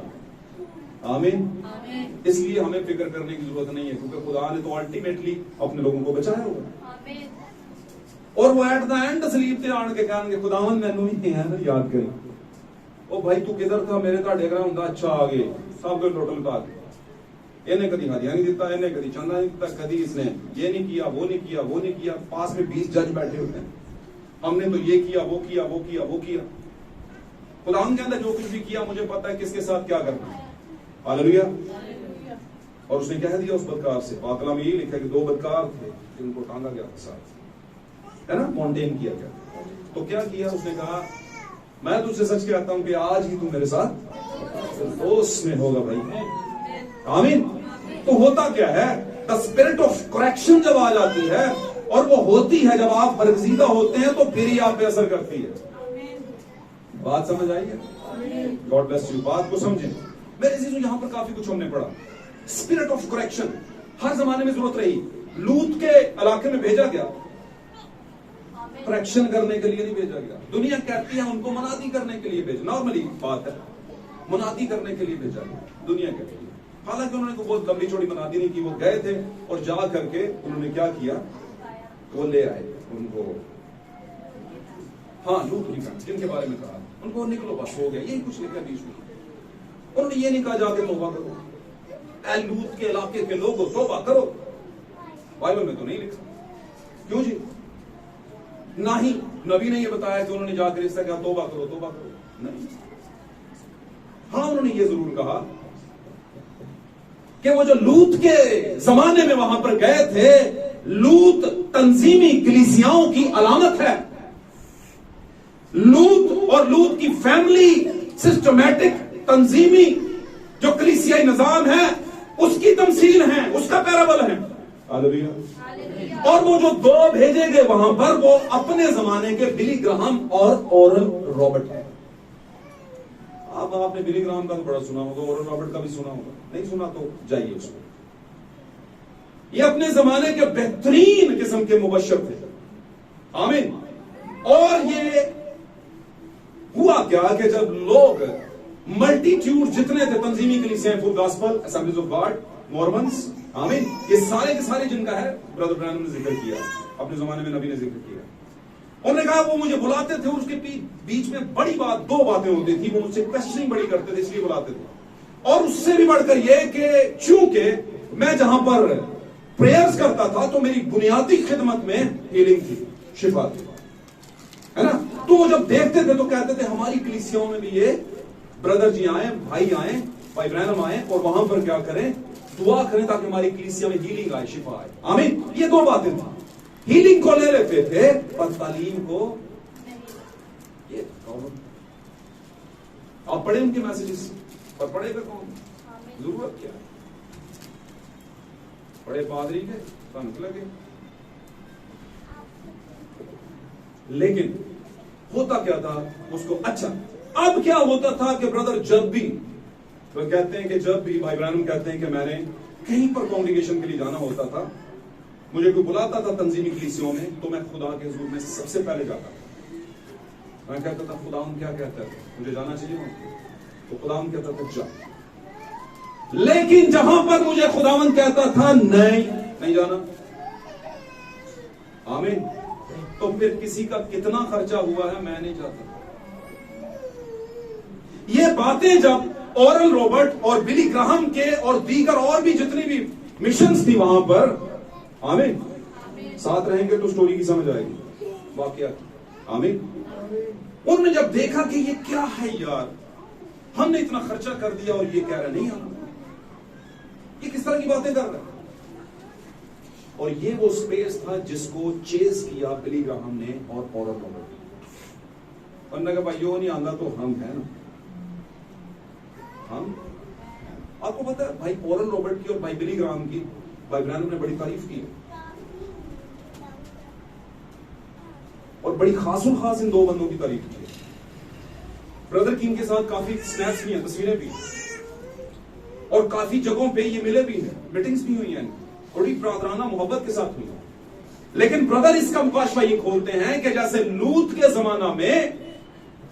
आमीन। इसलिए हमें फिक्र करने की जरूरत नहीं है, क्योंकि खुदा ने तो अल्टीमेटली अपने लोगों को बचाया होगा। और वो एट द एंड स्लीप से आन के कहेंगे खुदावंद मैनू ही है ना याद करी, ओ भाई तू किधर था, मेरे ताड़े घर हुंदा, अच्छा आ गए, सब कोई टोटल लुटा के। इन्हें कभी हदिया नहीं दिता, इन्हें कभी चंदा नहीं दिता, कभी इसने ये नहीं किया, वो नहीं किया, वो नहीं किया। पास में 20 जज बैठे होते हैं, हमने तो ये किया, वो किया, वो किया, वो किया। खुदावंद कहता जो कुछ भी किया मुझे पता है किसके साथ क्या करना है। हालेलुया। और उसने कह दिया उस बदकार से, पाकला में यही लिखा कि 2 बदकार थे जिनको टांगा गया था साथ, है ना, मॉन्टेन किया गया। तो क्या किया उसने? कहा मैं तुझसे सच कहता हूं कि आज ही तू मेरे साथ दोस्त में होगा भाई। आमीन। तो होता क्या है, द स्पिरिट ऑफ करेक्शन जब आ जाती है, और वो होती है जब आप बरगजीदा होते हैं, तो फिर ही आप पे असर करती है। बात समझ आई है? God bless you. बात को समझें मेरे चीजों। यहां पर काफी कुछ हमने पढ़ा। स्पिरिट ऑफ करेक्शन हर जमाने में जरूरत रही। लूत के इलाके में भेजा गया, करेक्शन करने के लिए नहीं भेजा गया। दुनिया कहती है उनको मनादी करने के लिए भेजा, नॉर्मली बात है, मनादी करने के लिए भेजा गया दुनिया कहती है। हालांकि उन्होंने को बहुत लंबी चौड़ी मनादी नहीं की, वो गए थे और जा करके उन्होंने क्या किया, वो ले आए उनको, हाँ लूत नहीं कहा जिनके बारे में कहा, उनको निकलो बस हो गया, यही कुछ लिखा बीच में। उन्होंने ये नहीं कहा जाके तौबा करो, ऐ लूत के इलाके के लोगों तौबा करो, बाइबल में तो नहीं लिखा। क्यों जी? ना ही नबी ने ये बताया कि उन्होंने जाकर इससे कहा तौबा करो, तौबा करो, नहीं। हाँ उन्होंने ये जरूर कहा कि वो जो लूत के जमाने में वहां पर गए थे, लूत तंजीमी कलीसियाओं की अलामत है। लूत और लूत की फैमिली सिस्टमैटिक तंजीमी जो कलीसियाई निजाम है उसकी तमसील है, उसका पैराबल है। हालेलुया। और वो जो 2 भेजे गए वहां पर, वो अपने जमाने के बिली ग्राहम और ओरल रॉबर्ट है। अब आपने बिली ग्राहम का तो बड़ा सुना होगा, ओरल रॉबर्ट का भी सुना होगा, नहीं सुना तो जाइए उसको। ये अपने जमाने के बेहतरीन किस्म के मुबश्शिर थे। आमीन। और ये हुआ क्या कि जब लोग मल्टीट्यूड जितने थे, तंजीमी कलीसियां, full gospel, assemblies of God, Mormons, आमीन, ये सारे के सारे जिनका है ब्रदर ब्रैनम ने जिक्र किया, अपने जमाने में नबी ने जिक्र किया। उन्होंने कहा वो मुझे बुलाते थे और उसके बीच में बड़ी बात, दो बातें होती थी, वो मुझसे क्वेश्चनिंग बड़ी करते थे, इसलिए बुलाते थे। और उससे भी बढ़कर ये कि चूंकि मैं जहां पर प्रेयर्स करता था तो मेरी बुनियादी खिदमत में हीलिंग थी, शिफा थी, है ना। तो वो जब देखते थे तो कहते थे हमारी कलीसियाओं में भी ये ब्रदर जी आए, भाई ब्रैनम आए और वहां पर क्या करें, दुआ करें ताकि हमारी कलीसिया में हीलिंग आए, शिफा आए, आमीन। ये दो बातें थी। हीलिंग को ले लेते थे पर तालीम को ये आप पढ़े उनके मैसेजेस, पर पढ़ेगा कौन, जरूरत क्या है, बड़े पादरी के तंक लगे। लेकिन होता क्या था उसको, अच्छा अब क्या होता था कि ब्रदर जब भी वो कहते हैं कि जब भी भाई ब्रैनम कहते हैं कि मैंने कहीं पर कांग्रीगेशन के लिए जाना होता था, मुझे कोई बुलाता था तंजीमी कलीसियों में, तो मैं खुदा के हुजूर में सबसे पहले जाता था। मैं कहता था खुदावंद क्या कहता है, मुझे जाना चाहिए वहां, तो खुदावंद कहता था जा। लेकिन जहां पर मुझे खुदावंद कहता था नहीं जाना, आमीन, तो फिर किसी का कितना खर्चा हुआ है मैं नहीं चाहता। ये बातें जब ओरल रॉबर्ट और बिली ग्राहम के और दीगर और भी जितनी भी मिशंस थी वहां पर, आमीन, साथ रहेंगे तो स्टोरी की समझ आएगी, वाकया, आमीन। उन्होंने जब देखा कि ये क्या है यार, हमने इतना खर्चा कर दिया और ये कह रहा नहीं आना, ये किस तरह की बातें कर रहा है। और ये वो स्पेस था जिसको चेज किया बिली ग्राहम ने और ओरल रॉबर्ट। उन्होंने कहा भाई यो नहीं आंदा तो हम है ना, हम, आपको पता है भाई ओरल रॉबर्ट की और भाई बिली ग्राहम की भाई ब्रैनम ने बड़ी तारीफ की और बड़ी खासुल खास इन दो बंदों की तारीफ की। ब्रदर की इनके साथ काफी स्नैप्स भी हैं, तस्वीरें भी, और काफी जगहों पे ये मिले भी हैं, मीटिंग्स भी हुई हैं, बड़ी ब्रादराना मोहब्बत के साथ हुई हैं। लेकिन ब्रदर इसका मुकाशवा ये खोलते हैं कि जैसे लूत के जमाना में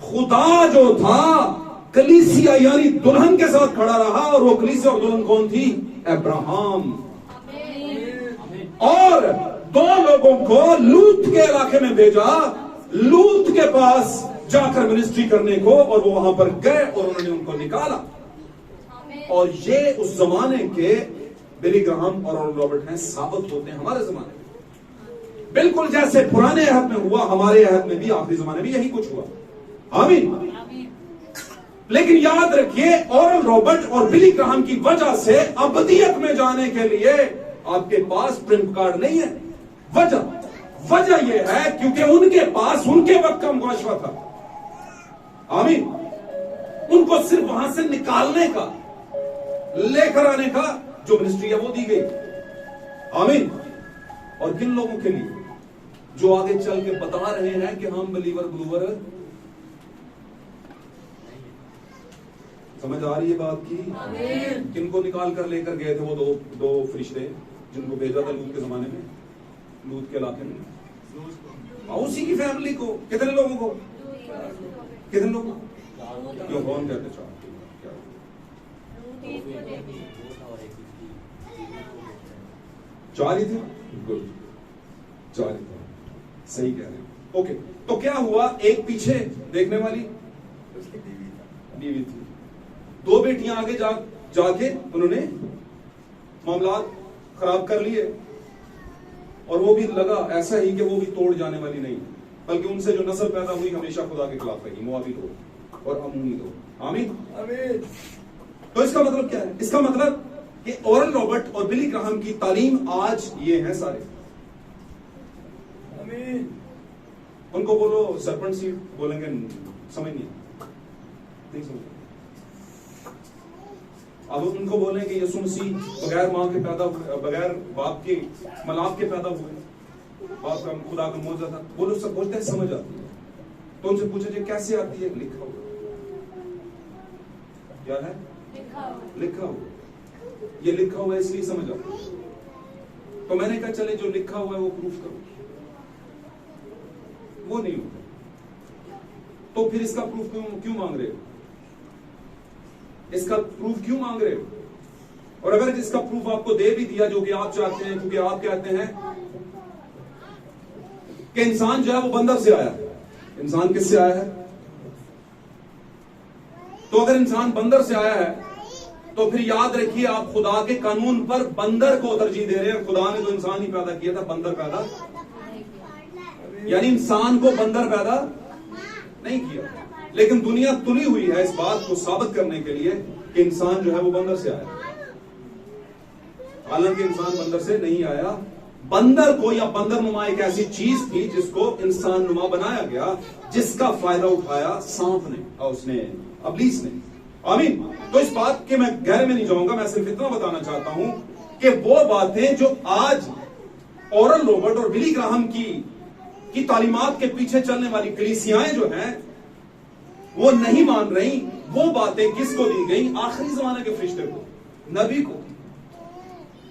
खुदा जो था कलीसिया यानी दुल्हन के साथ खड़ा रहा, और वो कलीसिया और दुल्हन कौन थी, अब्राहम। और दो लोगों को लूत के इलाके में भेजा, लूत के पास जाकर मिनिस्ट्री करने को, और वो वहां पर गए और उन्होंने उनको निकाला। और ये उस जमाने के बिली ग्राहम और ओरल रॉबर्ट हैं, साबित होते हैं हमारे जमाने में, बिल्कुल जैसे पुराने अहद में हुआ, हमारे अहद में भी, आखिरी जमाने में यही कुछ हुआ, आमीन। लेकिन याद रखिए ओरल रॉबर्ट और बिली ग्राहम की वजह से अबदियत में जाने के लिए आपके पास प्रिंट कार्ड नहीं है। वजह यह है क्योंकि उनके पास उनके वक्त का मुकाशवा था, आमीन। उनको सिर्फ वहां से निकालने का, लेकर आने का जो मिनिस्ट्री है वो दी गई, आमीन। और किन लोगों के लिए जो आगे चल के बता रहे हैं कि हम बिलीवर ग्लूवर, समझ आ रही है बात की, किनको निकाल कर लेकर गए थे वो दो फरिश्ते जिनको भेजा था लूत के जमाने में, लूत के इलाके में, उसी की फैमिली को, कितने लोगों को, कितने लोगों, क्यों कौन कहते चार, चार ही थे, गुड, चार ही थे, सही कह रहे हैं। ओके, तो क्या हुआ, एक पीछे देखने वाली बीवी थी, दो बेटियां आगे जाके उन्होंने मामलात खराब कर लिए, और वो भी लगा ऐसा ही कि वो भी तोड़ जाने वाली नहीं, बल्कि उनसे जो नस्ल पैदा हुई हमेशा खुदा के खिलाफ रही, मोआबी लोग और अमूनी लोग, आमीन, आमीन। तो इसका मतलब क्या है, इसका मतलब कि ओरल रॉबर्ट और बिली ग्राहम की तालीम आज ये है सारे, आमीन। उनको बोलो सरपंच सीट, बोलेंगे समझ नहीं समझ। अब उनको बोले कि यीशु मसीह बगैर मां के पैदा हुए, बगैर बाप के मलाप के पैदा हुए, बाप का खुदा का मौजूदा था, वो लोग सब बोलते हैं समझ आती है। तो उनसे पूछे कैसे आती है, लिखा हुआ, क्या है, लिखा हुआ, ये लिखा हुआ है इसलिए समझ आता है। तो मैंने कहा चले जो लिखा हुआ है वो प्रूफ करो, वो नहीं होते। तो फिर इसका प्रूफ क्यों मांग रहे हो? इसका प्रूफ क्यों मांग रहे हो? और अगर इसका प्रूफ आपको दे भी दिया, जो कि आप चाहते हैं, क्योंकि आप कहते हैं कि इंसान जो है वो बंदर से आया है। इंसान किससे आया है? तो अगर इंसान बंदर से आया है तो फिर याद रखिए, आप खुदा के कानून पर बंदर को तरजीह दे रहे हैं। खुदा ने तो इंसान ही पैदा किया था, बंदर पैदा, यानी इंसान को बंदर पैदा नहीं किया। लेकिन दुनिया तुली हुई है इस बात को साबित करने के लिए कि इंसान जो है वो बंदर से आया। हालांकि इंसान बंदर से नहीं आया। बंदर को या बंदर नुमा एक ऐसी चीज थी जिसको इंसान नुमा बनाया गया, जिसका फायदा उठाया सांप ने और उसने अबलीस ने। आमीन। तो इस बात के मैं गहरे में नहीं जाऊंगा, मैं सिर्फ इतना बताना चाहता हूं कि वो बातें जो आज ओरल रॉबर्ट और बिली ग्राहम की तालीमात के पीछे चलने वाली कलीसियाएं जो हैं वो नहीं मान रही, वो बातें किसको दी गई? आखिरी जमाने के फरिश्ते को, नबी को।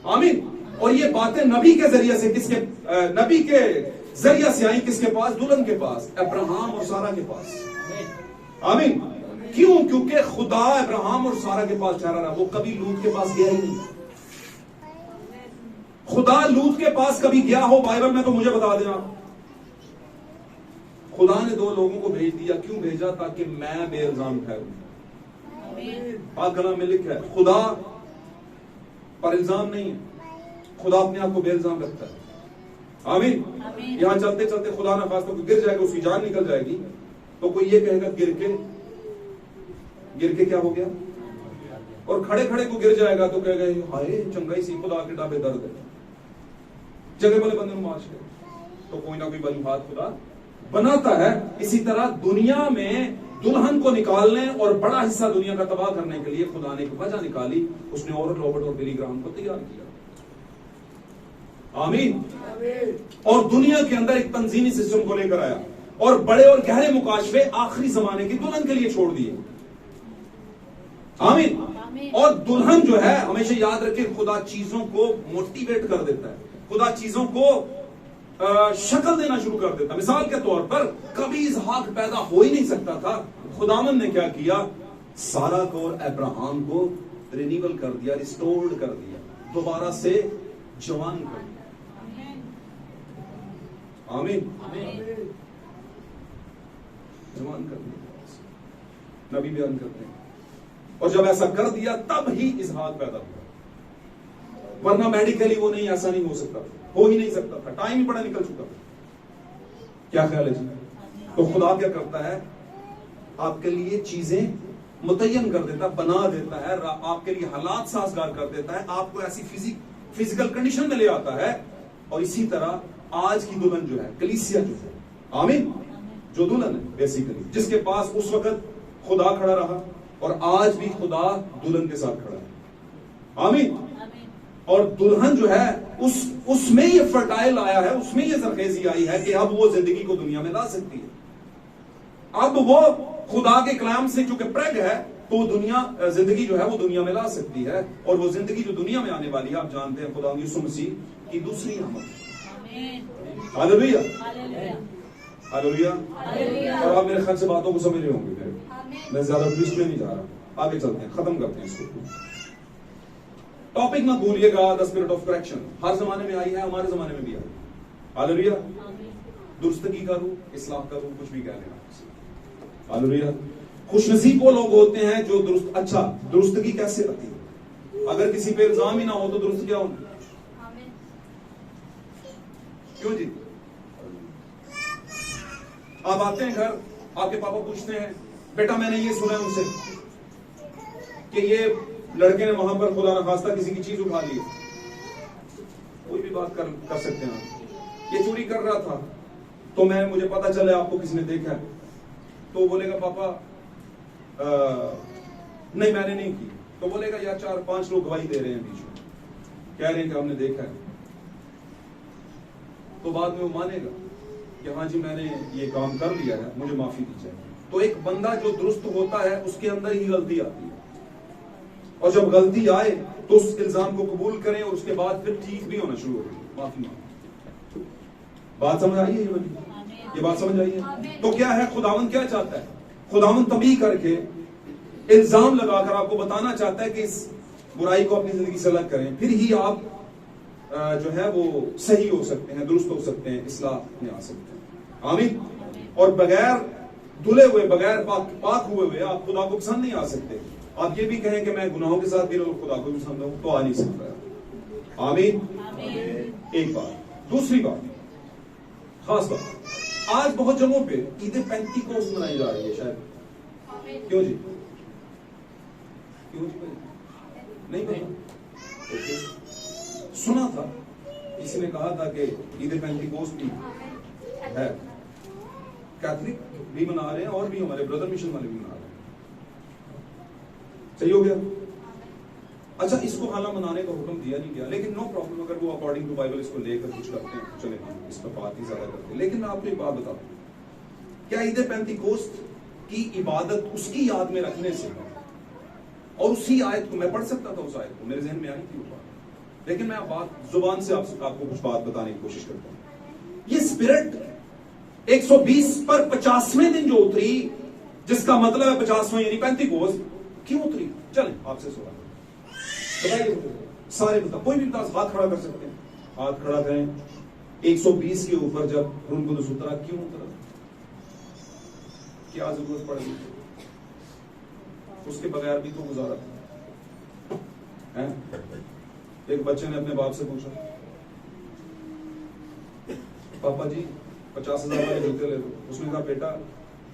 आमीन। और ये बातें नबी के जरिए से नबी के जरिए से आई किसके पास? दुल्हन के पास, अब्राहम और सारा के पास। आमीन। क्यों? क्योंकि खुदा अब्राहम और सारा के पास ठहरा रहा, वो कभी लूत के पास गया ही नहीं। खुदा लूत के पास कभी गया हो बाइबल में तो मुझे बता देना। खुदा ने 2 लोगों को भेज दिया। क्यों भेजा? ताकि मैं बेइल्जाम ठहरूं। पाक कलाम में लिखा है खुदा पर इल्जाम नहीं है, खुदा अपने आप को बेइल्जाम रखता है। आमीन। यहां चलते चलते खुदा ना खास तो गिर जाएगा, उसकी जान निकल जाएगी, तो कोई ये कहेगा गिर के क्या हो गया? और खड़े खड़े को गिर जाएगा तो कहेगा हाय चंगाई सी, खुदा के डाबे दर्द है, जगह वाले बंदे को माश कर। तो कोई ना कोई वजूहात खुदा बनाता है। इसी तरह दुनिया में दुल्हन को निकालने और बड़ा हिस्सा दुनिया का तबाह करने के लिए खुदा ने एक वजह निकाली। उसने ओरल रॉबर्ट और बिली ग्राहम को तैयार किया। आमीन। और दुनिया के अंदर एक तंजीमी सिस्टम को लेकर आया और बड़े और गहरे मुकाशफे आखिरी जमाने की दुल्हन के लिए छोड़ दिए। आमीन। और दुल्हन जो है, हमेशा याद रखें, खुदा चीजों को मोटिवेट कर देता है, खुदा चीजों को शक्ल देना शुरू कर देता। मिसाल के तौर पर कभी इसहाक पैदा हो ही नहीं सकता था, खुदावन ने क्या किया? सारा को और अब्राहम को रिन्यूअल कर दिया, रिस्टोर्ड कर दिया, दोबारा से जवान कर दिया। आमीन। जवान कर दिया, नबी बयान करते हैं। और जब ऐसा कर दिया तब ही इसहाक पैदा हुआ, वरना मेडिकली वो नहीं, ऐसा नहीं हो सकता, हो ही नहीं सकता था, टाइम ही बड़ा निकल चुका था। क्या ख्याल है जी? तो खुदा क्या करता है? आपके लिए चीजें मुतय्यन कर देता, बना देता है, आपके लिए हालात साजगार कर देता है, आपको ऐसी फिजिकल कंडीशन में ले आता है। और इसी तरह आज की दुल्हन जो है, कलीसिया जो है, आमीन, जो दुल्हन है बेसिकली, जिसके पास उस वक्त खुदा खड़ा रहा और आज भी खुदा दुल्हन के साथ खड़ा है। आमीन। और दुल्हन जो है उसमें ये फर्टाइल आया है, उसमें ये सरखेजी आई है कि अब वो जिंदगी को दुनिया में ला सकती है। अब वो खुदा के कलाम से चूंकि प्रेग है तो वो दुनिया जिंदगी जो है वो दुनिया में ला सकती है। और वो जिंदगी जो दुनिया में आने वाली है, आप जानते हैं, खुदा यीशु मसीह की दूसरी आमद। Hallelujah, hallelujah. और आप मेरे ख्याल से बातों को समझ रहे होंगे। मैं ज्यादा ट्विस्ट में नहीं जा रहा, आगे चलते हैं, खत्म करते हैं इसको। टॉपिक मत भूलिएगा, द स्पिरिट ऑफ करेक्शन। हर जमाने में आई है, हमारे जमाने में भी आई। हालेलुया। दुरुस्तगी का रूप, इस्लाह का रूप, कुछ भी कह लेना। हालेलुया। खुशनसीब वो लोग होते हैं जो दुरुस्त। अच्छा, दुरुस्तगी कैसे आती है? अगर किसी पे इल्जाम ही ना हो तो दुरुस्त क्या होना? क्यों जी? आप आते हैं घर, आपके पापा पूछते हैं, बेटा मैंने ये सुना है उनसे कि ये लड़के ने वहां पर खुदा न खास्ता किसी की चीज उठा ली। कोई भी बात कर सकते हैं आप। ये चोरी कर रहा था तो मुझे पता चला आपको किसने देखा है, तो बोलेगा पापा नहीं मैंने नहीं की। तो बोलेगा यार 4-5 लोग गवाही दे रहे हैं बीच में, कह रहे हैं कि हमने देखा है। तो बाद में वो मानेगा कि हाँ जी मैंने ये काम कर लिया है, मुझे माफी दी जाए। तो एक बंदा जो दुरुस्त होता है उसके अंदर ही गलती आती है, और जब गलती आए तो उस इल्जाम को कबूल करें और उसके बाद फिर ठीक भी होना शुरू हो गई, माफी मांगे। बात समझ आई है ये वाली? ये बात समझ आई है? तो क्या है, खुदावन क्या चाहता है? खुदावन तभी करके इल्जाम लगाकर आपको बताना चाहता है कि इस बुराई को अपनी जिंदगी से अलग करें, फिर ही आप जो है वो सही हो सकते हैं, दुरुस्त हो सकते हैं, इस्लाह में आ सकते हैं। आमीन। और बगैर धुले हुए, बगैर पाक हुए आप खुदा को पसंद नहीं आ सकते। आप ये भी कहें कि मैं गुनाहों के साथ भी रहूं, खुदा को भी पसंद हूं, तो आ नहीं सकता। आमीन। एक बात। दूसरी बात, खास बात, आज बहुत जगहों पे ईद पेंतीकोस्त मनाई जा रही है शायद। क्यों जी? क्यों जी? नहीं पता? ओके। सुना था, किसी ने कहा था कि ईद पेंतीकोस्त भी है, कैथलिक भी मना रहे हैं और भी हमारे ब्रदर मिशन वाले भी मना रहे हैं। सही हो गया? अच्छा, इसको हालांकि मनाने का हुक्म दिया नहीं गया, लेकिन नो प्रॉब्लम, अगर वो अकॉर्डिंग टू बाइबल इसको लेकर कुछ करते हैं चले, हम इस पर बात ही ज्यादा करते हैं। लेकिन मैं आपको एक बात बताऊं, क्या ईद पेंतीकोस्त की इबादत उसकी याद में रखने से, और उसी आयत को मैं पढ़ सकता था, उस आयत को मेरे जहन में आई थी वो बात, लेकिन मैं बात जुबान से आपको कुछ बात बताने की कोशिश करता हूं। ये स्पिरिट 120 पर 50वें दिन जो उतरी, जिसका मतलब है 50वां यानी पेंतीकोस्त, क्यों उतरी? चलें आपसे सवाल बताइए, सारे बता, कोई भी बता, हाथ खड़ा कर सकते हैं, हाथ खड़ा करें। 120 के ऊपर जब रूह कुदस उतरा, क्यों उतरा? क्या जरूरत पड़ गई? उसके बगैर भी तो गुजारा है। एक बच्चे ने अपने बाप से पूछा, पापा जी 50,000 वाले जूते ले लो। उसने कहा, बेटा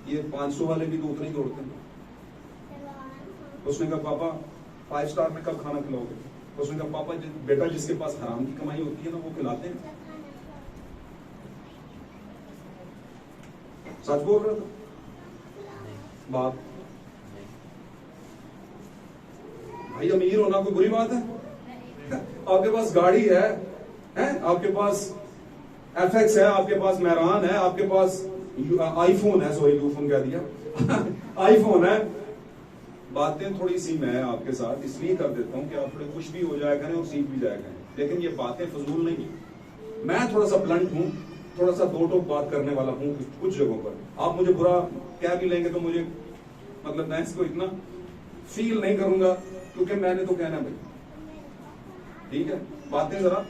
ये 500 वाले भी तो उतने ही दौड़ते हैं। उसने कहा, पापा 5 स्टार में कब खाना खिलाओगे? उसने कहा, पापा बेटा जिसके पास हराम की कमाई होती है ना, वो खिलाते हैं। सच बोल रहा था बाप। भाई अमीर होना कोई बुरी बात है? आपके पास गाड़ी है? आपके पास FX है, आपके पास मेहरान है, आपके पास आईफोन है, सॉरी यूफोन कह दिया आईफोन है। बातें थोड़ी सी मैं आपके साथ इसलिए कर देता हूं कि आप थोड़े खुश भी हो जाया करें और सीख भी जाया करें, लेकिन ये बातें फजूल नहीं है। मैं थोड़ा सा ब्लंट हूं, थोड़ा सा दो टोक बात करने वाला हूं कुछ जगहों पर। आप मुझे बुरा क्या भी लेंगे तो मुझे, मतलब मैं इसको इतना फील नहीं करूंगा, क्योंकि मैंने तो कहना भाई, ठीक है? बातें जरा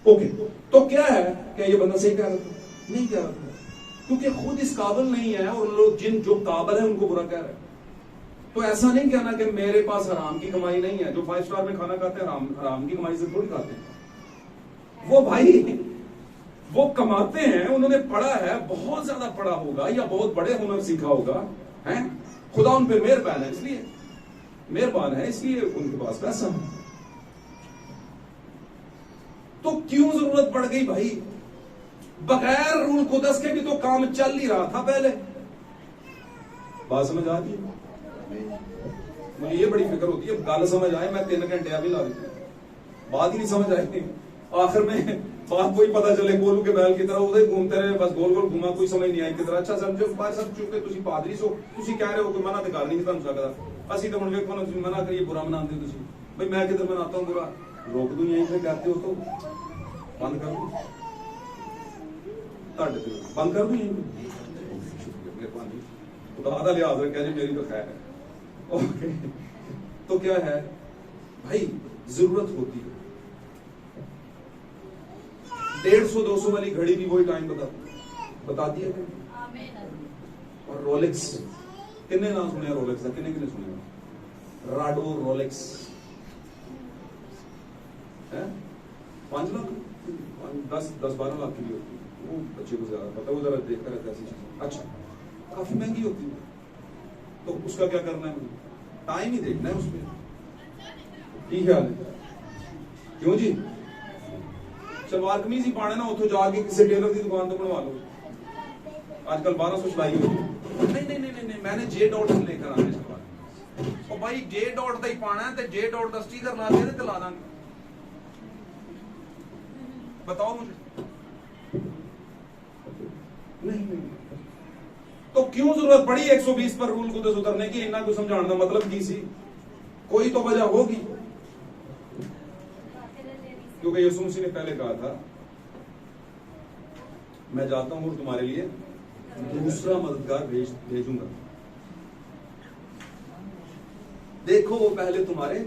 ओके। तो क्या है, क्या ये बंदा सही कह रहा था? नहीं कह रहा था, क्योंकि खुद इस काबिल नहीं है, और लोग जो काबिल है उनको बुरा कह रहे हैं। तो ऐसा नहीं कहना कि मेरे पास हराम की कमाई नहीं है। जो 5 स्टार में खाना खाते हैं हराम की कमाई से थोड़ी खाते हैं। वो भाई वो कमाते हैं, उन्होंने पढ़ा है, बहुत ज्यादा पढ़ा होगा या बहुत बड़े हुनर सीखा होगा, है? खुदा उन पे मेहरबान है, इसलिए मेहरबान है, इसलिए उनके पास पैसा है। तो क्यों जरूरत पड़ गई भाई? बगैर रूह कुदस के भी तो काम चल ही रहा था पहले। बात समझ आती है? मुझे ये बड़ी फिक्र होती है, गाल समझ आए, मैं 3 घंटे अभी ला देता, बात ही नहीं समझ आई। आखिर में बात कोई पता चले गोलू के बैल की तरह उधर घूमते रहे, बस गोल गोल घुमा, कोई समझ नहीं आई किधर। अच्छा समझो बात सब चुके, तुसी पादरी सो, तुसी कह रहे हो कोई मना तो कर नहीं तुहानू सकदा। असि तो हुण वेखो ना, तुसी मना करिए बुरा मनाते हो तुसी, भाई मैं किधर मनाता हूं बुरा? रोक दूं यहीं से, कहते हो तो बंद कर दूं, बंद कर दूं यहीं पे। खुदा दा लिहाज रखा जी, मेरी तो खैर है। ओके, तो क्या है भाई, जरूरत होती है। 150-200 वाली घड़ी भी वही टाइम बताती है। और रोलेक्स, किन्ने नाम सुने रोलेक्स का? किन्ने किन्ने सुने? राडो रोलेक्स है 5 लाख, 10-12 लाख की भी होती है। वो बच्चे को ज्यादा पता, वो जरा देखता रहता है ऐसी चीज। अच्छा, काफी महंगी होती है, तो उसका क्या करना है? टाइम ही देखना है उसमें। ठीक है, क्यों जी? सलवार कमीज ही पाने ना, उतो जाके किसी टेलर की दुकान तो बनवा लो। आजकल 1200 सिलाई होती है। नहीं, मैंने जे डॉट लेकर आने सलवार। और भाई जे डॉट का ही पाना है, तो जे डॉट का स्टिकर ला दे तो ला देंगे। बताओ मुझे। नहीं, तो क्यों जरूरत पड़ी 120 पर रूल कुदस उतरने की? इन्ना को समझाने का मतलब की सी? कोई तो वजह होगी, क्योंकि यीशु मसीह ने पहले कहा था मैं जाता हूं और तुम्हारे लिए दूसरा मददगार भेजूंगा। देखो वो पहले तुम्हारे,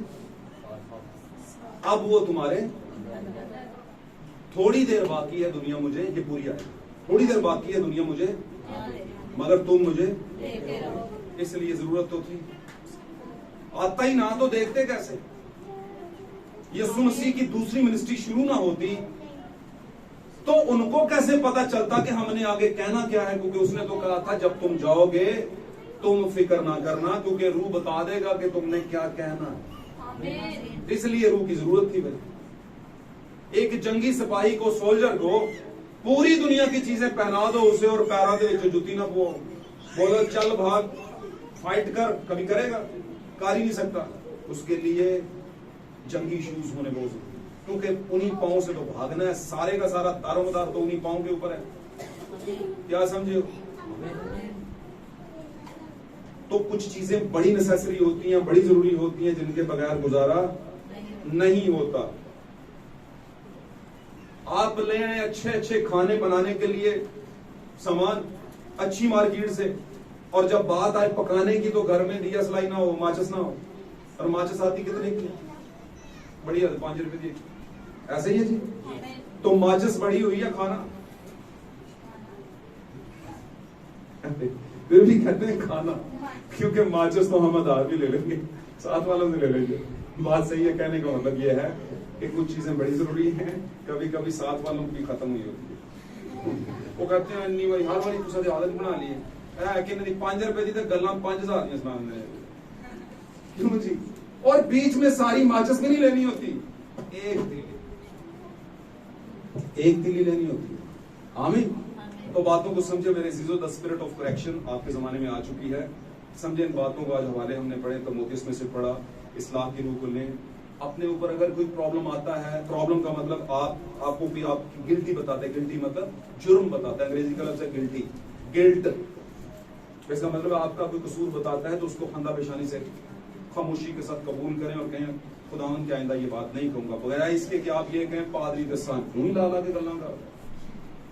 अब वो तुम्हारे। थोड़ी देर बाकी है दुनिया मुझे, ये पूरी आएगी, थोड़ी देर बाकी है दुनिया मुझे, मगर तुम मुझे, इसलिए जरूरत तो थी। आता ही ना तो देखते कैसे? यीशु मसीह की दूसरी मिनिस्ट्री शुरू ना होती तो उनको कैसे पता चलता कि हमने आगे कहना क्या है? क्योंकि उसने तो कहा था जब तुम जाओगे तुम फिक्र ना करना, क्योंकि रूह बता देगा कि तुमने क्या कहना है। इसलिए रूह की जरूरत थी भाई। एक जंगी सिपाही को, सोल्जर को पूरी दुनिया की चीजें पहना दो उसे और पैरों के विच जुती ना पो, बोलो चल भाग फाइट कर, कभी करेगा? कर ही नहीं सकता। उसके लिए जंगी शूज होने बहुत जरूरी, क्योंकि उन्हीं पांव से तो भागना है। सारे का सारा दारोमदार तो उन्हीं पांव के ऊपर है। क्या समझे? तो कुछ चीजें बड़ी नेसेसरी होती हैं, बड़ी जरूरी होती हैं, जिनके बगैर गुजारा नहीं होता। आप ले आए अच्छे अच्छे खाने बनाने के लिए सामान अच्छी मार्केट से, और जब बात आए पकाने की तो घर में दिया सलाई ना हो, माचिस ना हो। और माचिस आती कितने की? बढ़िया 5 रुपए की। ऐसे ही है जी। तो माचिस बढ़ी हुई है खाना, फिर भी कहते हैं खाना, क्योंकि माचिस तो हम आधार भी ले लेंगे, साथ वालों से ले लेंगे। बात सही है, कहने का मतलब ये है कि कुछ चीजें बड़ी जरूरी हैं, कभी कभी साथ वालों की खत्म हुई होती है। वो कहते हैं नहीं भाई हर बारी तुम आदत बना ली है कि नहीं 5 रुपए की तो गल्ला 5000 दी सुना देंगे। क्यों जी? और बीच में सारी माचिस भी नहीं लेनी होती, एक तीली लेनी होती है। आमीन। तो बातों को समझे मेरे अजीजों, द स्पिरिट ऑफ करेक्शन आपके जमाने में आ चुकी है। समझे इन बातों को। आज हवाले हमने पढ़े, तमोथियुस में से पढ़ा, इस्लाह की रूह को लें। अपने ऊपर अगर कोई प्रॉब्लम आता है, प्रॉब्लम का मतलब आपको भी आप गिल्टी बताते हैं। गिल्टी मतलब जुर्म बताता है, अंग्रेजी का लफ्ज़ है गिल्टी, गिल्ट। इसका मतलब आपका कोई कसूर बताता है तो उसको खंदा पेशानी से खामोशी के साथ कबूल करें और कहें खुदावन के आइंदा ये बात नहीं कहूंगा, बगैर इसके कि आप ये कहें पादरी दसा क्यों ला ला के गल्ला कर।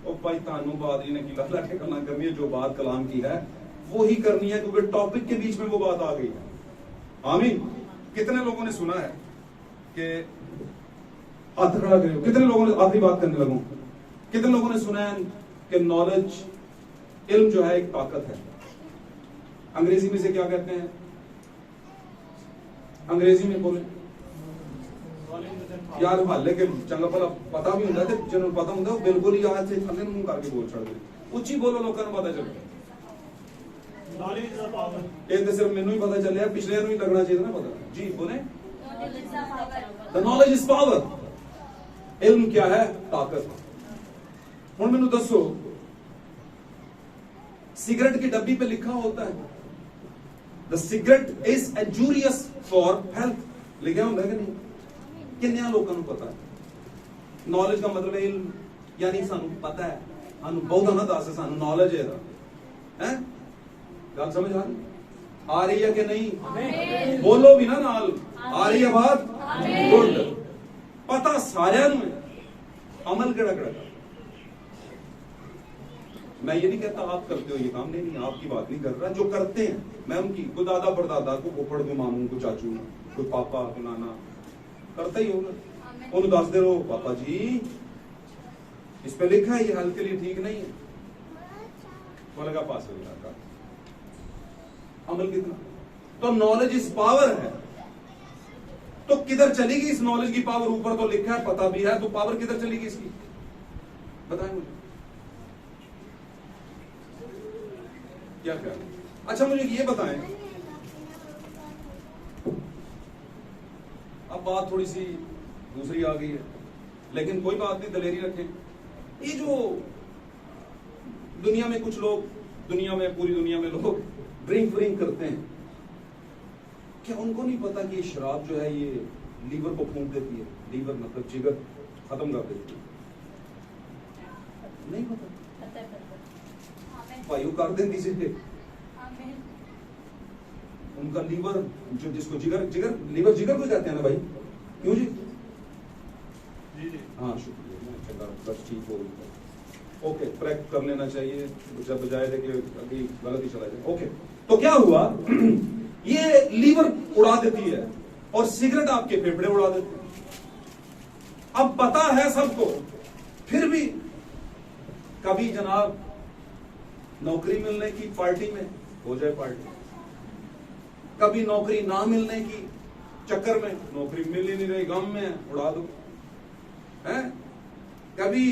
और भाई तानू पादरी ने की ला ला के गल्ला करनी है, जो बात कलाम की है वो ही करनी है, क्योंकि टॉपिक के बीच में वो बात आ गई है। आमीन। कितने लोगों ने सुना है कि हाथ खड़ा करो, कितने लोगों ने, आखिरी बात करने लगूं, कितने लोगों ने सुना है कि नॉलेज, इल्म जो है एक ताकत है। अंग्रेजी में से क्या कहते हैं? अंग्रेजी में बोले यार हाले के चंगा भला पता भी होंगे, जिन्होंने पता होंगे वो बिल्कुल ही आज से थले मुंह करके बोल छड़ दे। उच्ची बोलो, लोगों को पता चले। एक तो सिर्फ मैनू ही पता चलिया, पिछले ही लगना चाहिए ना पता। जी बोले, द नॉलेज इज पावर। इल्म क्या है? ताकत। हुण मैनू दसो, सिगरेट की डब्बी पे लिखा होता है the cigarette is injurious for health, लिखा होता है कि नहीं? किन्ने लोगों को पता है? नॉलेज का मतलब है इल्म, यानी सानू पता है, सानू बहुत ना दस सानू नॉलेज है। गल समझ आ रही है कि नहीं? बोलो भी ना नाल, आ रही है बात? गुड। पता सारियां नूं है, अमल केड़ा केड़ा। मैं ये नहीं कहता आप करते हो ये काम, नहीं, आपकी बात नहीं कर रहा। जो करते हैं मैं उनकी, कोई दादा परदादा को, फुफड़ को, मामू को, चाचू को, कोई पापा को, नाना करता ही होगा, उन्हें दस दे रहो पापा जी इस पे लिखा है ये हेल्थ के लिए ठीक नहीं है, वो लगा पास हो गया। अमल कितना? तो नॉलेज इज पावर है। तो किधर चलेगी इस नॉलेज की पावर? ऊपर तो लिखा है, पता भी है, तो पावर किधर चलेगी इसकी? बताएं मुझे क्या क्या। अच्छा मुझे ये बताएं, अब बात थोड़ी सी दूसरी आ गई है, लेकिन कोई बात नहीं, दलेरी रखें। ये जो दुनिया में कुछ लोग, दुनिया में, पूरी दुनिया में लोग ड्रिंक व्रिंक करते हैं, क्या उनको नहीं पता कि ये शराब जो है ये लीवर को फूंक देती है? लीवर मतलब जिगर खत्म कर देती है। नहीं पता भाई, वो कर देती से उनका लीवर, जो जिसको जिगर लीवर जिगर को कहते हैं ना भाई, क्यों जी? हाँ शुक्रिया, बस ठीक हो गया। ओके, करेक्ट कर लेना चाहिए जब बजाय थे कि अभी गलत ही चला जाए। ओके, तो क्या हुआ ये लीवर उड़ा देती है और सिगरेट आपके फेफड़े उड़ा देते हैं। अब पता है सबको, फिर भी कभी जनाब नौकरी मिलने की पार्टी में हो जाए पार्टी, कभी नौकरी ना मिलने की चक्कर में नौकरी मिल ही नहीं रही, गम में उड़ा दो है। कभी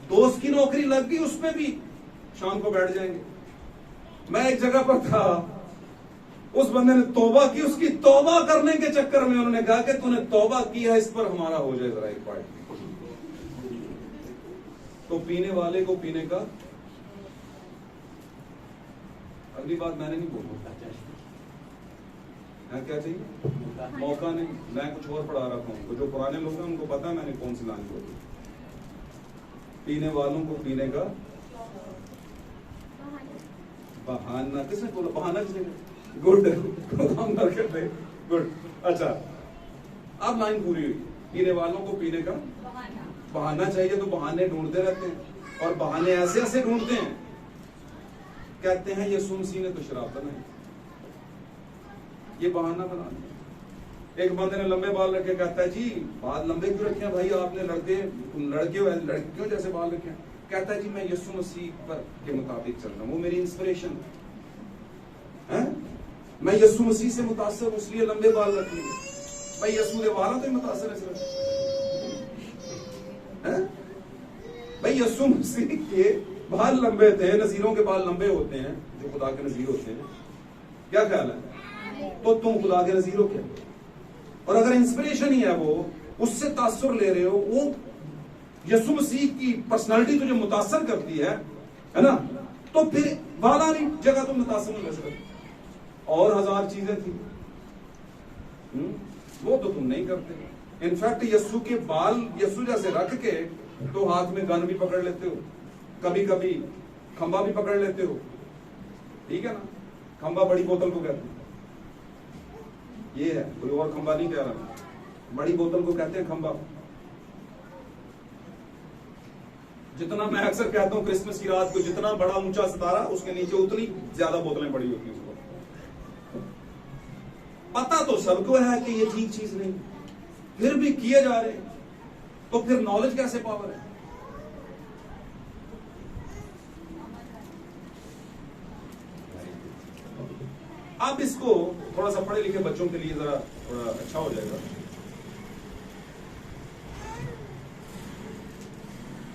दोस्त की नौकरी लग गई, उसमें भी शाम को बैठ जाएंगे। मैं एक जगह पर था, उस बंदे ने तौबा की, उसकी तौबा करने के चक्कर में उन्होंने कहा कि तूने तौबा की है, इस पर हमारा हो जाए जरा एक पार्टी। तो पीने वाले को पीने का, अगली बात मैंने नहीं बोलूं, क्या चाहिए मौका नहीं, मैं कुछ और पढ़ा रखा हूं। तो जो पुराने लोग हैं उनको पता है मैंने कौन सी लाइन बोली। पीने वालों को पीने का बहाना, किसने बोला बहाना, किसने? गुड, हम करते गुड। अच्छा, अब लाइन पूरी हुई। पीने वालों को पीने का बहाना चाहिए, तो बहाने ढूंढते रहते हैं और बहाने ऐसे ऐसे ढूंढते हैं, कहते हैं यीशु मसीह ने तो शराब बनाई, ये बहाना बना दिया। एक बंदे ने लंबे बाल रखे, कहता है जी बाल लंबे क्यों रखे हैं भाई आपने, लड़कियों जैसे बाल रखे हैं। कहता है जी मैं यीशु मसीह पर के मुताबिक चल रहा हूं, वो मेरी इंस्पिरेशन है, मैं यीशु मसीह से मुतासर हूं इसलिए लंबे बाल रख लिए। भाई यीशु के बाल तो मुतासर है सिर्फ, भाई यीशु मसीह के बाल लंबे थे, नजीरों के बाल लंबे होते हैं जो खुदा के नजीर होते हैं। क्या ख्याल है? तो तुम खुदा के नजीर हो क्या? और अगर इंस्पिरेशन ही है वो, उससे तासुर ले रहे हो, वो यीशु मसीह की पर्सनालिटी तुझे मुतासर करती है ना, तो फिर वाला नहीं जगह तुम मुतासर नहीं ले सकते। और हजार चीजें थी वो तो तुम नहीं करते। इनफैक्ट यीशु के बाल यीशु जैसे रख के तो हाथ में गन भी पकड़ लेते हो, कभी कभी खंबा भी पकड़ लेते हो, ठीक है ना। खंबा बड़ी बोतल को कहते हैं, ये है, कोई और खंबा नहीं कह रहा, बड़ी बोतल को कहते हैं खंबा। जितना मैं अक्सर कहता हूं क्रिसमस की रात को, जितना बड़ा ऊंचा सितारा उसके नीचे उतनी ज्यादा बोतलें पड़ी होती हैं। पता तो सबको है कि ये ठीक चीज नहीं, फिर भी किए जा रहे, तो फिर नॉलेज कैसे पावर है? आप इसको थोड़ा सा पढ़े लिखे बच्चों के लिए जरा थोड़ा अच्छा हो जाएगा।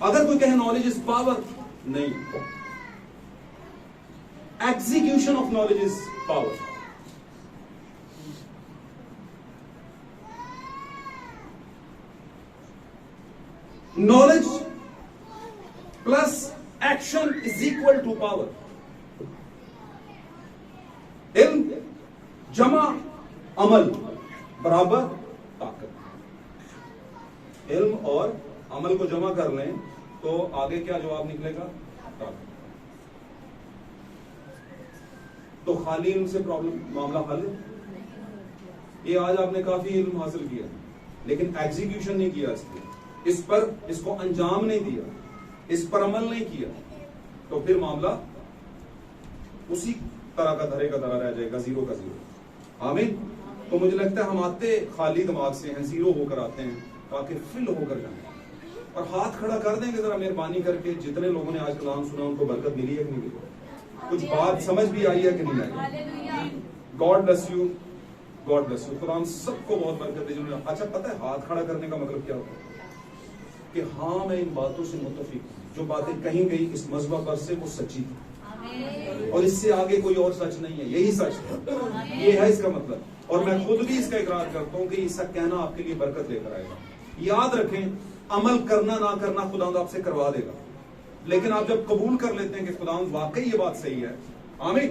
अगर कोई कहे नॉलेज इज पावर, नहीं, execution of knowledge is power. Knowledge plus action is equal to power. इल्म जमा अमल बराबर ताकत। इल्म और अमल को जमा कर लें तो आगे क्या जवाब निकलेगा? ताकत। तो खाली इल्म से प्रॉब्लम मामला हल है? ये आज आपने काफी इल्म हासिल किया लेकिन एग्जीक्यूशन नहीं किया, इस पर इसको अंजाम नहीं दिया, इस पर अमल नहीं किया, तो फिर मामला उसी तरह का धरे का धरा रह जाएगा, जीरो का जीरो। आमीन। तो मुझे लगता है हम आते खाली दिमाग से हैं, जीरो होकर आते हैं ताकि फिल होकर जाए। और हाथ खड़ा कर देंगे जरा मेहरबानी करके, जितने लोगों ने आज कलाम सुना उनको बरकत मिली है कि नहीं मिली, कुछ बात समझ भी आई है कि नहीं आई? God bless you, God bless you. Quran सबको बहुत बरकत दे जिन्होंने। अच्छा पता है हाथ खड़ा करने का मतलब क्या होता है? कि हाँ मैं इन बातों से मुत्तफिक, जो बातें कही गई इस मज़हब पर से वो सच्ची थी और इससे आगे कोई और सच नहीं है, यही सच है, ये है इसका मतलब। और मैं खुद भी इसका इकरार करता हूँ कि इसका कहना आपके लिए बरकत लेकर आएगा। याद रखें, अमल करना ना करना खुदा आपसे करवा देगा, लेकिन आप जब कबूल कर लेते हैं कि खुदा वाकई ये बात सही है, आमीन,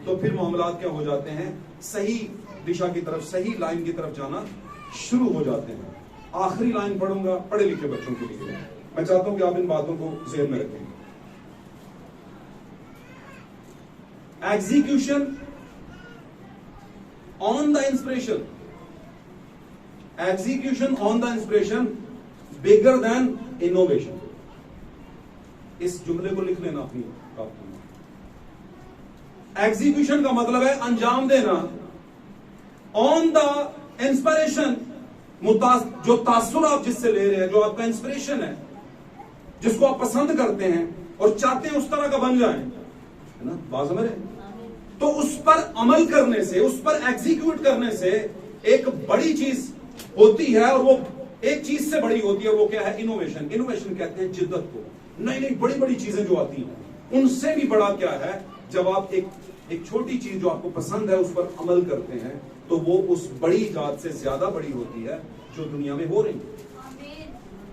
तो फिर मामला क्या हो जाते हैं? सही दिशा की तरफ, सही लाइन की तरफ जाना शुरू हो जाते हैं। आखिरी लाइन पढ़ूंगा पढ़े लिखे बच्चों के लिए, मैं चाहता हूं कि आप इन बातों को ज़हन में रखें। Execution on the inspiration, execution on the inspiration bigger than innovation. इस जुमले को लिख लेना अपनी कॉपी में। एग्जीक्यूशन का मतलब है अंजाम देना। ऑन द इंस्पिरेशन, जो तासुर आप जिससे ले रहे हैं, जो आपका इंस्पिरेशन है, जिसको आप पसंद करते हैं और चाहते हैं उस तरह का बन जाए, है ना, बात समझ रहे? तो उस पर अमल करने से, उस पर एग्जीक्यूट करने से एक बड़ी चीज होती है, और वो एक चीज से बड़ी होती है। वो क्या है? इनोवेशन। इनोवेशन कहते हैं जिद्दत को। नई नई बड़ी बड़ी चीजें जो आती हैं, उनसे भी बड़ा क्या है? जब आप एक छोटी चीज जो आपको पसंद है उस पर अमल करते हैं, तो वो उस बड़ी इजाद से ज्यादा बड़ी होती है जो दुनिया में हो रही है।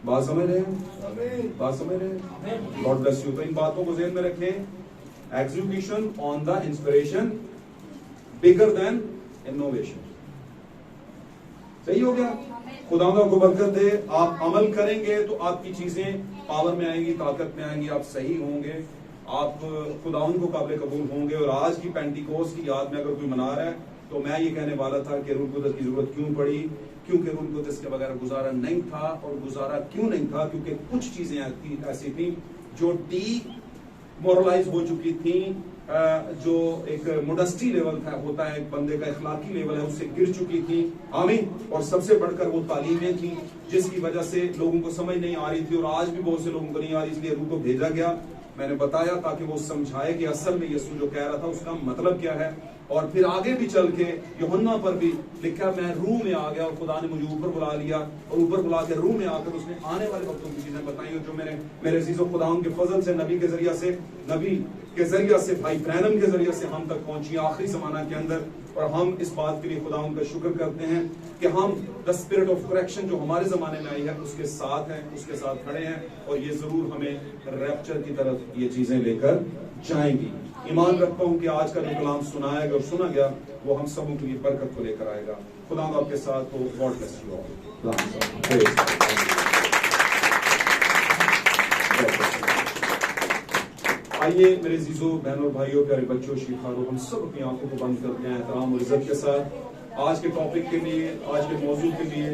बात समझ रहे हैं? बात समझ रहे हैं? God bless you. तो इन बातों को ज़हन में रखें। Execution on the inspiration bigger than innovation. सही हो गया? खुदा को बरकत दे। आप अमल करेंगे तो आपकी चीजें पावर में आएंगी, ताकत में आएंगी, आप सही होंगे, आप खुदाउन को काबिल कबूल होंगे। और आज की पेंटिकोस की याद में अगर कोई मना रहा है, तो मैं ये कहने वाला था कि रूह कुदस की जरूरत क्यों पड़ी? क्योंकि रूह कुदस के बगैर गुजारा नहीं था। और गुजारा क्यों नहीं था? क्योंकि कुछ चीजें ऐसी थी जो डीमोरलाइज हो चुकी थी, जो एक मोडेस्टी लेवल था, होता है एक बंदे का इखलाकी लेवल है, उससे गिर चुकी थी। आमीन। और सबसे बढ़कर वो तालीमें थी जिसकी वजह से लोगों को समझ नहीं आ रही थी, और आज भी बहुत से लोगों को नहीं आ रही, इसलिए रूह को भेजा गया। मैंने बताया ताकि वो समझाए कि असल में यीशु जो कह रहा था उसका मतलब क्या है। और फिर आगे भी चल के यूहन्ना पर भी लिखा, मैं रूह में आ गया और खुदा ने मुझे ऊपर बुला लिया, और ऊपर बुला के रूह में आकर उसने आने वाले वक्तों की चीजें बताई, और जो मेरे अजीजों खुदा के फजल से नबी के जरिया से भाई ब्रैनम के जरिए से हम तक पहुंची आखिरी जमाना के अंदर। और हम इस बात के लिए खुदा का शुक्र करते हैं कि हम द स्पिरिट ऑफ करेक्शन जो हमारे जमाने में आई है उसके साथ हैं, उसके साथ खड़े हैं, और ये जरूर हमें रैप्चर की तरफ ये चीजें लेकर जाएंगी। ईमान रखता हूं कि आज का जो कलाम सुनाया गया और सुना गया वो हम सबों के लिए बरकत को लेकर आएगा। खुदा आपके साथ हो। God bless you all. आइए मेरे जीजो, बहनों, भाइयों, प्यारे बच्चों, शिखारों, हम सब अपनी आंखों को बंद करते हैं एहतराम और इज्जत के साथ आज के टॉपिक के लिए, आज के मौजू के लिए